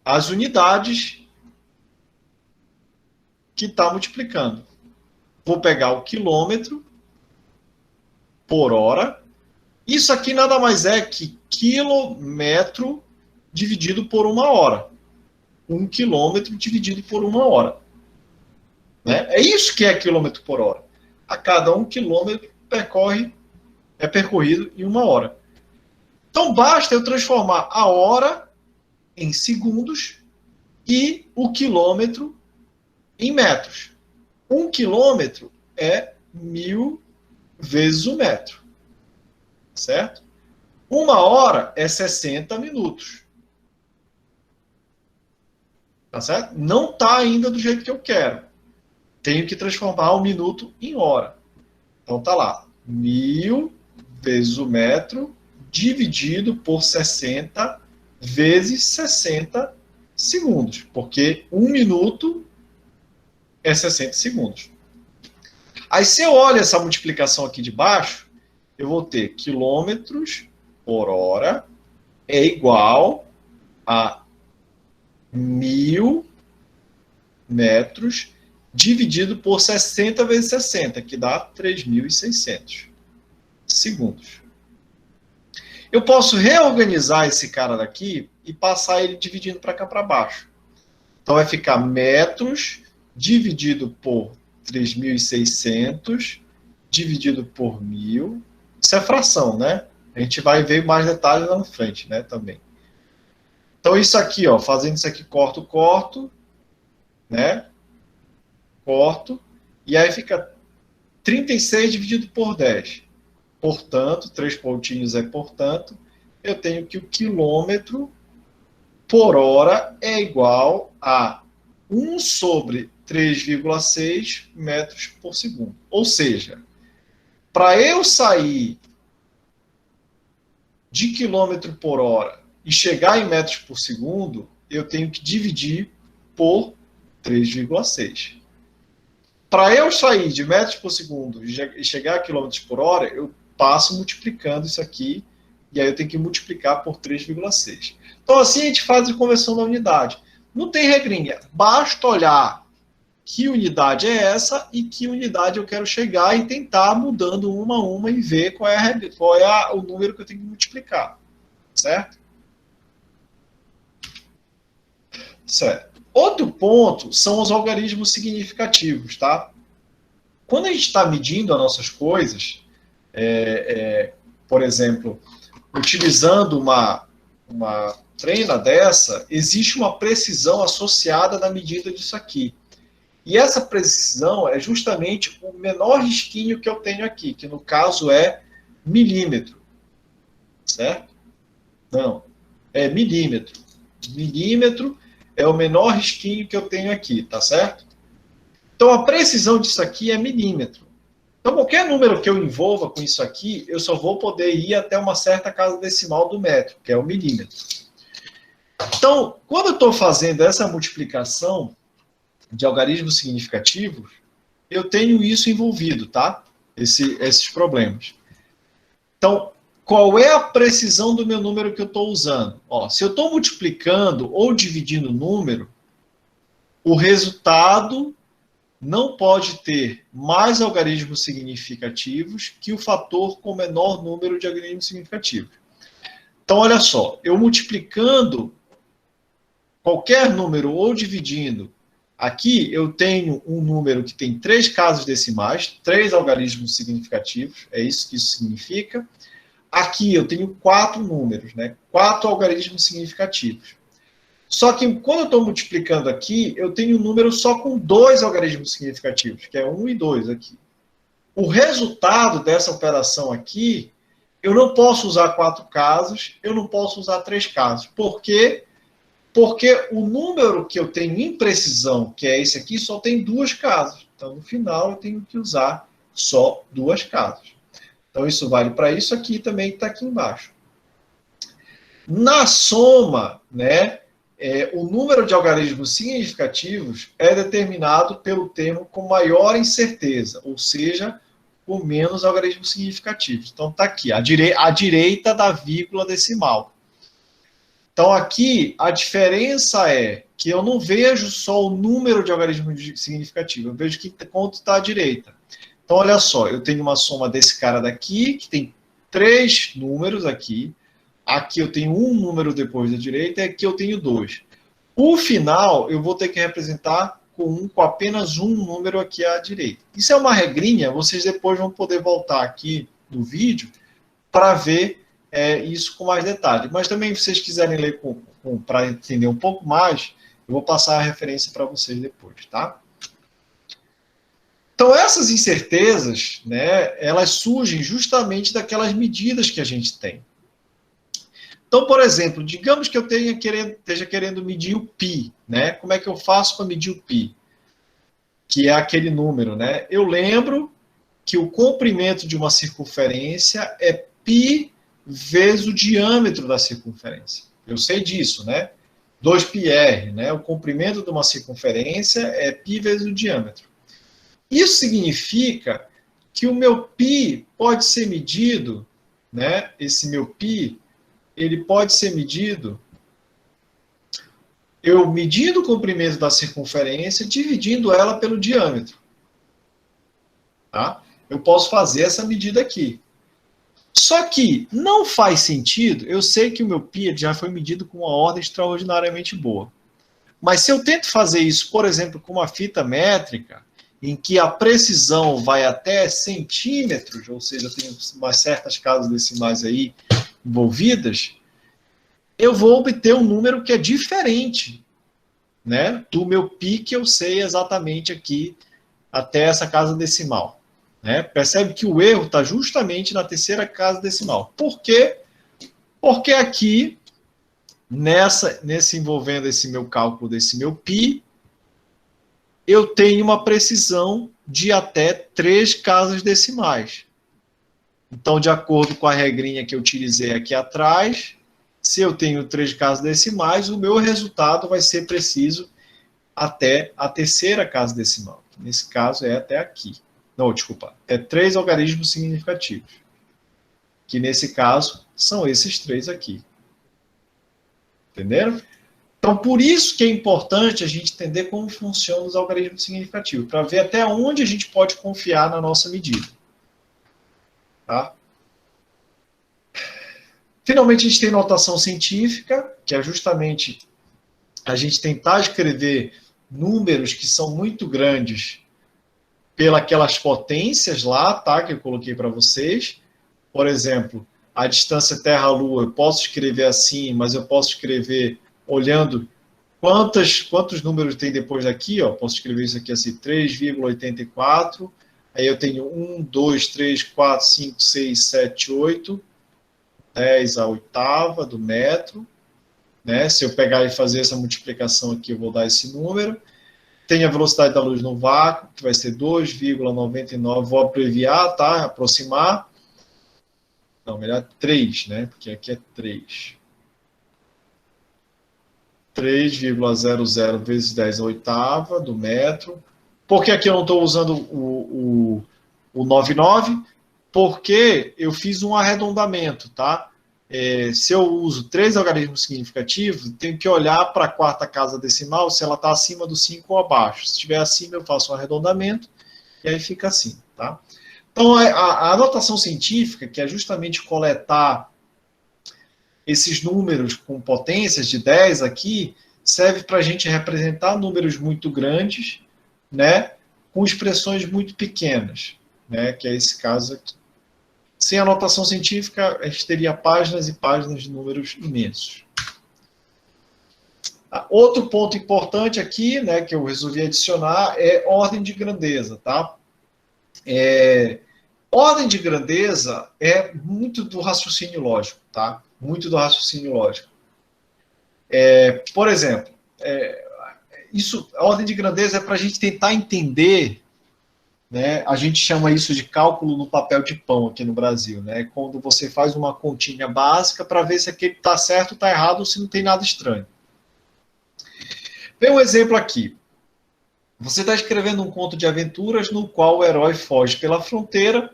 as unidades que está multiplicando. Vou pegar o quilômetro por hora. Isso aqui nada mais é que quilômetro dividido por 1 hora. 1 quilômetro dividido por 1 hora. Né? É isso que é quilômetro por hora. A cada 1 quilômetro é percorrido em 1 hora. Então basta eu transformar a hora em segundos e o quilômetro em metros. 1 quilômetro é 1000 vezes o metro. Certo? 1 hora é 60 minutos. Tá certo? Não está ainda do jeito que eu quero. Tenho que transformar 1 minuto em hora. Então tá lá. 1000 vezes o metro dividido por 60 vezes 60 segundos. Porque 1 minuto é 60 segundos. Aí se eu olho essa multiplicação aqui de baixo, eu vou ter quilômetros por hora é igual a 1000 metros dividido por 60 vezes 60, que dá 3.600 segundos. Eu posso reorganizar esse cara daqui e passar ele dividindo para cá para baixo. Então vai ficar metros dividido por 3.600 dividido por 1000. Isso é fração, né? A gente vai ver mais detalhes lá na frente, né, também. Então isso aqui, ó, fazendo isso aqui, corto, né? Corto, e aí fica 36 dividido por 10. Portanto, 3 pontinhos é portanto, eu tenho que o quilômetro por hora é igual a 1 sobre 3,6 metros por segundo. Ou seja, para eu sair de quilômetro por hora e chegar em metros por segundo, eu tenho que dividir por 3,6. Para eu sair de metros por segundo e chegar a quilômetros por hora, eu passo multiplicando isso aqui, e aí eu tenho que multiplicar por 3,6. Então assim a gente faz a conversão da unidade. Não tem regrinha, basta olhar que unidade é essa e que unidade eu quero chegar e tentar mudando uma a uma e ver qual é o número que eu tenho que multiplicar. Certo? Certo. Outro ponto são os algarismos significativos, tá? Quando a gente está medindo as nossas coisas, por exemplo, utilizando uma treina dessa, existe uma precisão associada na medida disso aqui. E essa precisão é justamente o menor risquinho que eu tenho aqui, que no caso é milímetro. Certo? Não, é milímetro. Milímetro é o menor risquinho que eu tenho aqui, tá certo? Então a precisão disso aqui é milímetro. Então qualquer número que eu envolva com isso aqui, eu só vou poder ir até uma certa casa decimal do metro, que é o milímetro. Então, quando eu estou fazendo essa multiplicação de algarismos significativos, eu tenho isso envolvido, tá? Esses problemas. Então, qual é a precisão do meu número que eu estou usando? Ó, se eu estou multiplicando ou dividindo o número, o resultado não pode ter mais algarismos significativos que o fator com menor número de algarismos significativos. Então, olha só, eu multiplicando qualquer número ou dividindo, aqui eu tenho um número que tem 3 casas decimais, 3 algarismos significativos, é isso que isso significa. Aqui eu tenho 4 números, né? 4 algarismos significativos. Só que quando eu estou multiplicando aqui, eu tenho um número só com 2 algarismos significativos, que é 1 e 2 aqui. O resultado dessa operação aqui, eu não posso usar 4 casos, eu não posso usar 3 casos. Por quê? Porque o número que eu tenho em precisão, que é esse aqui, só tem 2 casas. Então, no final, eu tenho que usar só 2 casas. Então, isso vale para isso aqui também, que está aqui embaixo. Na soma, né, o número de algarismos significativos é determinado pelo termo com maior incerteza, ou seja, com menos algarismos significativos. Então, está aqui, à direita da vírgula decimal. Então, aqui, a diferença é que eu não vejo só o número de algarismos significativos, eu vejo que quanto está à direita. Então, olha só, eu tenho uma soma desse cara daqui, que tem 3 números aqui. Aqui eu tenho um número depois da direita, e aqui eu tenho 2. O final, eu vou ter que representar com apenas um número aqui à direita. Isso é uma regrinha, vocês depois vão poder voltar aqui no vídeo para ver isso com mais detalhe. Mas também, se vocês quiserem ler para entender um pouco mais, eu vou passar a referência para vocês depois, tá? Então, essas incertezas, né, elas surgem justamente daquelas medidas que a gente tem. Então, por exemplo, digamos que eu esteja querendo medir o π, né? Como é que eu faço para medir o π? Que é aquele número, né? Eu lembro que o comprimento de uma circunferência é π vezes o diâmetro da circunferência. Eu sei disso, né? 2πr, né? O comprimento de uma circunferência é π vezes o diâmetro. Isso significa que o meu π pode ser medido, né? Esse meu π, ele pode ser medido eu medindo o comprimento da circunferência, dividindo ela pelo diâmetro. Tá? Eu posso fazer essa medida aqui. Só que não faz sentido, eu sei que o meu π já foi medido com uma ordem extraordinariamente boa. Mas se eu tento fazer isso, por exemplo, com uma fita métrica, em que a precisão vai até centímetros, ou seja, tem umas certas casas decimais aí envolvidas, eu vou obter um número que é diferente, né, do meu π que eu sei exatamente aqui até essa casa decimal. Né? Percebe que o erro está justamente na terceira casa decimal. Por quê? Porque aqui, nesse envolvendo esse meu cálculo desse meu π, eu tenho uma precisão de até 3 casas decimais. Então, de acordo com a regrinha que eu utilizei aqui atrás, se eu tenho 3 casas decimais, o meu resultado vai ser preciso até a terceira casa decimal. Nesse caso, é até aqui. Não, desculpa. É 3 algarismos significativos. Que, nesse caso, são esses 3 aqui. Entenderam? Então, por isso que é importante a gente entender como funcionam os algarismos significativos, para ver até onde a gente pode confiar na nossa medida. Tá? Finalmente, a gente tem notação científica, que é justamente a gente tentar escrever números que são muito grandes pelas potências lá, tá, que eu coloquei para vocês. Por exemplo, a distância Terra-Lua, eu posso escrever assim, mas eu posso escrever olhando quantos números tem depois daqui, ó. Posso escrever isso aqui assim, 3,84. Aí eu tenho 1, 2, 3, 4, 5, 6, 7, 8, 10 a oitava do metro. Né? Se eu pegar e fazer essa multiplicação aqui, eu vou dar esse número. Tem a velocidade da luz no vácuo, que vai ser 2,99. Vou abreviar, tá? Aproximar. Não, melhor 3, né? Porque aqui é 3. 3,00 vezes 10 a oitava do metro Por que aqui eu não estou usando o 99? Porque eu fiz um arredondamento, tá? Se eu uso 3 algarismos significativos, tenho que olhar para a quarta casa decimal se ela está acima do 5 ou abaixo. Se estiver acima, eu faço um arredondamento e aí fica assim, tá? Então, a notação científica, que é justamente coletar esses números com potências de 10 aqui, serve para a gente representar números muito grandes, né, com expressões muito pequenas, né, que é esse caso aqui. Sem a notação científica, a gente teria páginas e páginas de números imensos. Outro ponto importante aqui, né, que eu resolvi adicionar, é ordem de grandeza, tá? Ordem de grandeza é muito do raciocínio lógico, tá? Muito do raciocínio lógico. Por exemplo, a ordem de grandeza é para a gente tentar entender, né? A gente chama isso de cálculo no papel de pão aqui no Brasil, né? Quando você faz uma continha básica para ver se aquele está certo, está errado ou se não tem nada estranho. Vem um exemplo aqui. Você está escrevendo um conto de aventuras no qual o herói foge pela fronteira,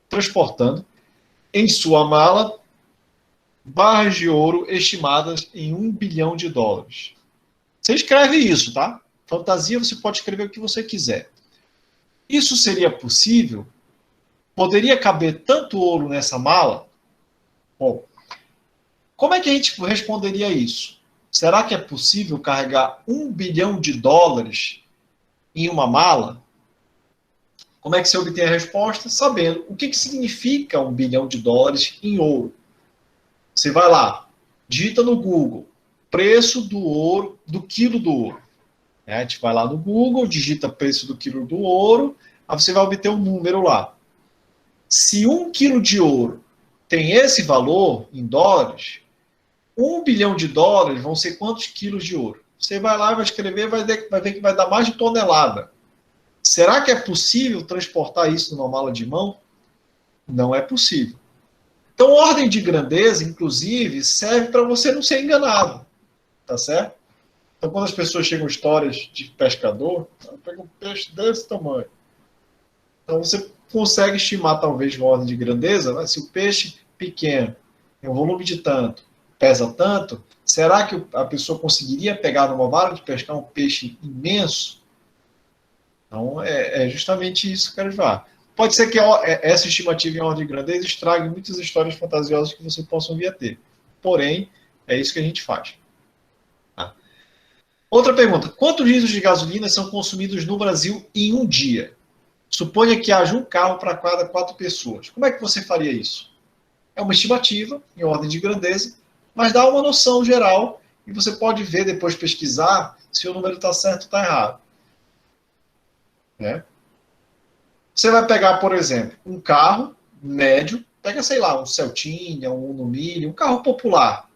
transportando em sua mala barras de ouro estimadas em $1 bilhão. Você escreve isso, tá? Fantasia, você pode escrever o que você quiser. Isso seria possível? Poderia caber tanto ouro nessa mala? Bom, como é que a gente responderia isso? Será que é possível carregar $1 bilhão em uma mala? Como é que você obtém a resposta? Sabendo o que significa $1 bilhão em ouro. Você vai lá, digita no Google, preço do ouro, do quilo do ouro. A gente vai lá no Google, digita preço do quilo do ouro, aí você vai obter um número lá. Se 1 quilo de ouro tem esse valor em dólares, $1 bilhão vão ser quantos quilos de ouro? Você vai lá, vai escrever, vai ver que vai dar mais de tonelada. Será que é possível transportar isso numa mala de mão? Não é possível. Então, ordem de grandeza, inclusive, serve para você não ser enganado, tá certo? Então, quando as pessoas chegam histórias de pescador, pega um peixe desse tamanho. Então, você consegue estimar, talvez, uma ordem de grandeza, né? Se o peixe pequeno tem um volume de tanto, pesa tanto, será que a pessoa conseguiria pegar numa vara de pescar um peixe imenso? Então, é justamente isso que eu quero falar. Pode ser que essa estimativa em ordem de grandeza estrague muitas histórias fantasiosas que você possa vir a ter. Porém, é isso que a gente faz. Tá? Outra pergunta. Quantos litros de gasolina são consumidos no Brasil em um dia? Suponha que haja um carro para cada 4 pessoas. Como é que você faria isso? É uma estimativa em ordem de grandeza, mas dá uma noção geral e você pode ver, depois pesquisar, se o número está certo ou está errado. Né? Você vai pegar, por exemplo, um carro médio, pega, sei lá, um Celtinha, um Uno Mille, um carro popular,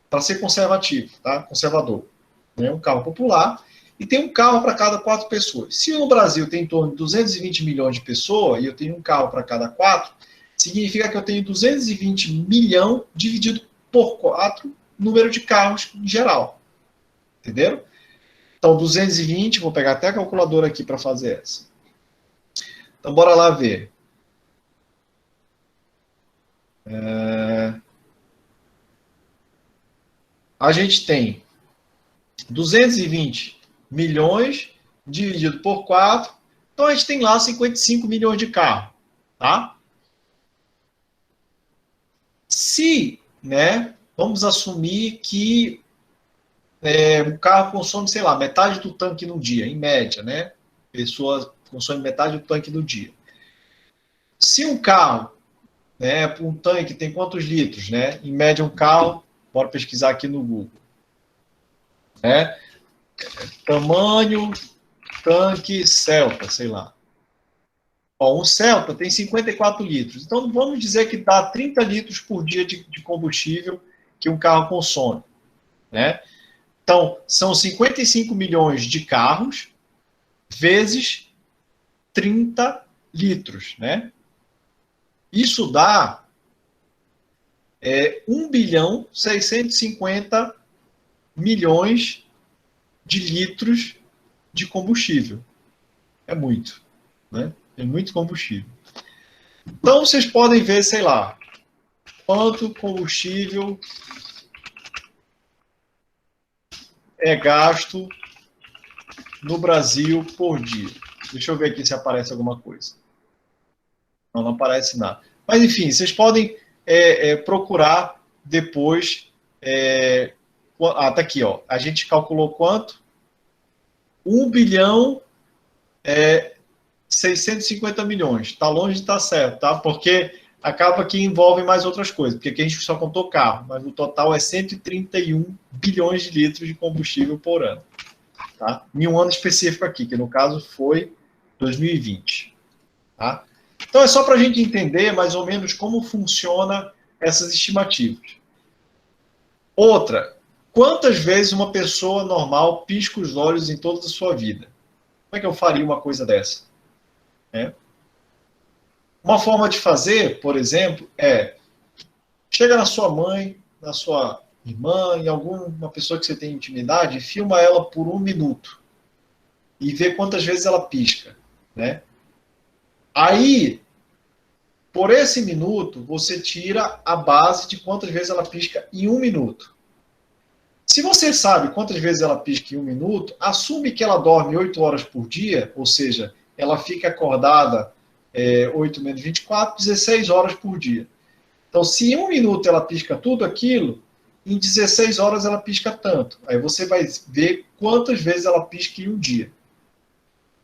para ser conservativo, tá? Conservador. Né? Um carro popular, e tem um carro para cada 4 pessoas. Se no Brasil tem em torno de 220 milhões de pessoas, e eu tenho um carro para cada 4, significa que eu tenho 220 milhões dividido por 4, número de carros em geral. Entenderam? Então, 220, vou pegar até a calculadora aqui para fazer essa. Então, bora lá ver. A gente tem 220 milhões dividido por 4. Então, a gente tem lá 55 milhões de carros. Tá? Se, né, vamos assumir que o carro consome, sei lá, metade do tanque no dia, em média, né? Pessoas consomem metade do tanque no dia. Se um carro, né, um tanque tem quantos litros, né? Em média um carro, bora pesquisar aqui no Google. Né? Tamanho, tanque, Celta, sei lá. Ó, um Celta tem 54 litros. Então vamos dizer que dá 30 litros por dia de combustível que um carro consome. Né? Então, são 55 milhões de carros vezes 30 litros, né? Isso dá 1 bilhão 650 milhões de litros de combustível. É muito, né? É muito combustível. Então, vocês podem ver, sei lá, quanto combustível é gasto no Brasil por dia. Deixa eu ver aqui se aparece alguma coisa. Não, não aparece nada. Mas, enfim, vocês podem procurar depois. Tá aqui, ó. A gente calculou quanto? 1 bilhão 650 milhões. Está longe de estar certo, tá? Porque acaba que envolve mais outras coisas. Porque aqui a gente só contou carro, mas o total é 131 bilhões de litros de combustível por ano. Tá? Em um ano específico aqui, que no caso foi 2020. Tá? Então é só para a gente entender mais ou menos como funciona essas estimativas. Outra, quantas vezes uma pessoa normal pisca os olhos em toda a sua vida? Como é que eu faria uma coisa dessa? Uma forma de fazer, por exemplo, chega na sua mãe, na sua irmã, em alguma pessoa que você tem intimidade, e filma ela por 1 minuto e vê quantas vezes ela pisca, né? Aí, por esse minuto, você tira a base de quantas vezes ela pisca em 1 minuto. Se você sabe quantas vezes ela pisca em 1 minuto, assume que ela dorme 8 horas por dia, ou seja, ela fica acordada 8 menos 24, 16 horas por dia. Então, se em 1 minuto ela pisca tudo aquilo, em 16 horas ela pisca tanto. Aí você vai ver quantas vezes ela pisca em um dia.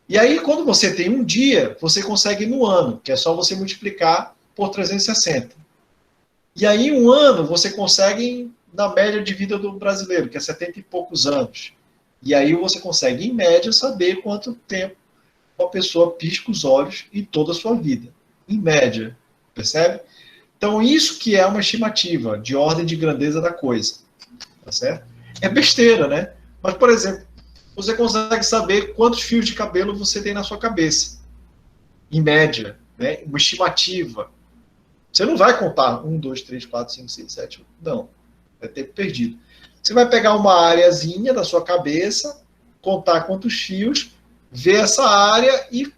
E aí, quando você tem um dia, você consegue no ano, que é só você multiplicar por 360. E aí, em um ano, você consegue na média de vida do brasileiro, que é 70 e poucos anos. E aí você consegue, em média, saber quanto tempo uma pessoa pisca os olhos em toda a sua vida. Em média, percebe? Então, isso que é uma estimativa de ordem de grandeza da coisa. Tá certo? É besteira, né? Mas, por exemplo, você consegue saber quantos fios de cabelo você tem na sua cabeça. Em média, né? Uma estimativa. Você não vai contar 1, 2, 3, 4, 5, 6, 7, 8. Não. É tempo perdido. Você vai pegar uma areazinha da sua cabeça, contar quantos fios, ver essa área e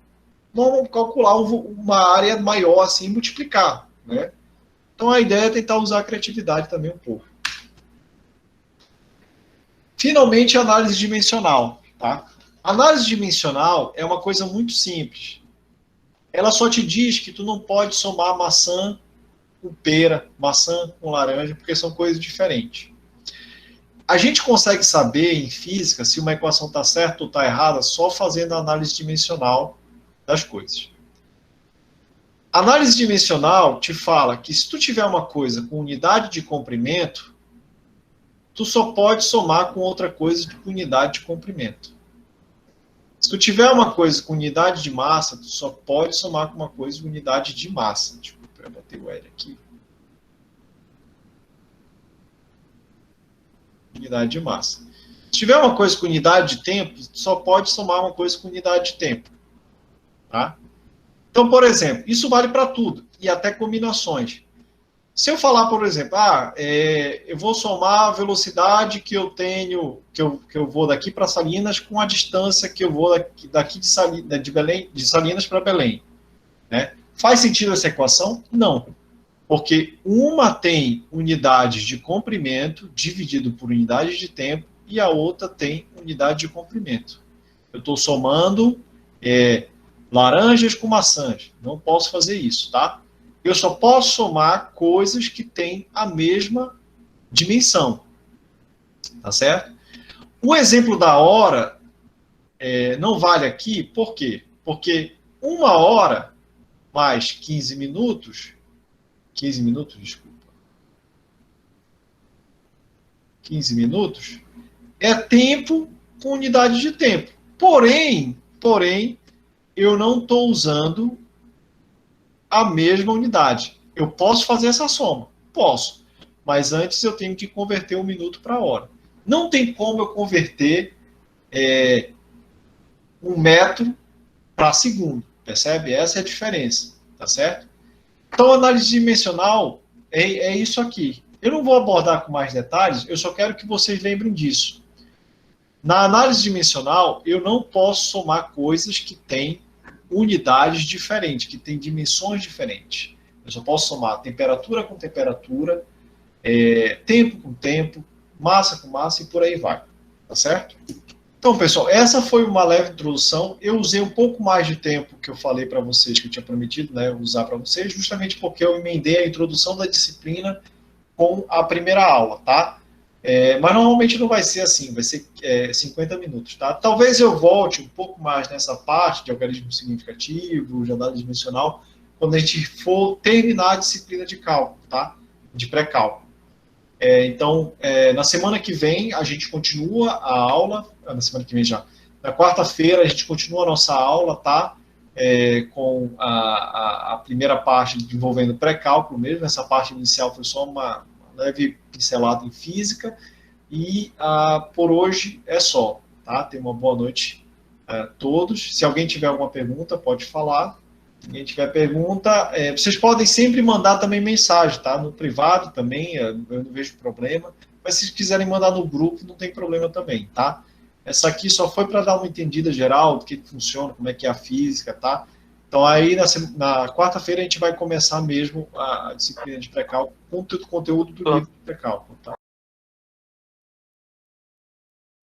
vamos calcular uma área maior assim, multiplicar, né? Então a ideia é tentar usar a criatividade também um pouco. Finalmente, a análise dimensional. Tá? A análise dimensional é uma coisa muito simples. Ela só te diz que tu não pode somar maçã com pera, maçã com laranja, porque são coisas diferentes. A gente consegue saber em física se uma equação está certa ou está errada só fazendo a análise dimensional das coisas. A análise dimensional te fala que se tu tiver uma coisa com unidade de comprimento, tu só pode somar com outra coisa com unidade de comprimento. Se tu tiver uma coisa com unidade de massa, tu só pode somar com uma coisa com unidade de massa. Desculpa, eu botei o L aqui. Unidade de massa. Se tiver uma coisa com unidade de tempo, tu só pode somar uma coisa com unidade de tempo. Tá? Então, por exemplo, isso vale para tudo, e até combinações. Se eu falar, por exemplo, eu vou somar a velocidade que eu tenho, que eu vou daqui para Salinas com a distância que eu vou daqui de Salinas para Belém. Né? Faz sentido essa equação? Não. Porque uma tem unidades de comprimento dividido por unidade de tempo e a outra tem unidade de comprimento. Eu estou somando laranjas com maçãs. Não posso fazer isso, tá? Eu só posso somar coisas que têm a mesma dimensão. Tá certo? O exemplo da hora não vale aqui, por quê? Porque 1 hora mais 15 minutos, 15 minutos, é tempo com unidade de tempo. Porém, eu não estou usando a mesma unidade. Eu posso fazer essa soma? Posso. Mas antes eu tenho que converter 1 minuto para hora. Não tem como eu converter 1 metro para segundo. Percebe? Essa é a diferença. Tá certo? Então, a análise dimensional é isso aqui. Eu não vou abordar com mais detalhes, eu só quero que vocês lembrem disso. Na análise dimensional, eu não posso somar coisas que têm unidades diferentes, que têm dimensões diferentes. Eu só posso somar temperatura com temperatura, tempo com tempo, massa com massa e por aí vai. Tá certo? Então, pessoal, essa foi uma leve introdução. Eu usei um pouco mais de tempo que eu falei para vocês, que eu tinha prometido, né, usar para vocês, justamente porque eu emendei a introdução da disciplina com a primeira aula, tá? Mas normalmente não vai ser assim, vai ser 50 minutos, tá? Talvez eu volte um pouco mais nessa parte de algarismo significativo, de análise dimensional, quando a gente for terminar a disciplina de cálculo, tá? De pré-cálculo. Então, na semana que vem, a gente continua a aula, na semana que vem já, na quarta-feira, a gente continua a nossa aula, tá? Com a primeira parte envolvendo pré-cálculo mesmo, essa parte inicial foi só uma leve pincelada em física, e por hoje é só, tá? Tenha uma boa noite a todos. Se alguém tiver alguma pergunta, pode falar. Se ninguém tiver pergunta, vocês podem sempre mandar também mensagem, tá? No privado também, eu não vejo problema. Mas se quiserem mandar no grupo, não tem problema também, tá? Essa aqui só foi para dar uma entendida geral do que funciona, como é que é a física, tá? Então aí na quarta-feira a gente vai começar mesmo a disciplina de pré-cálculo com o conteúdo do livro de pré-cálculo, tá?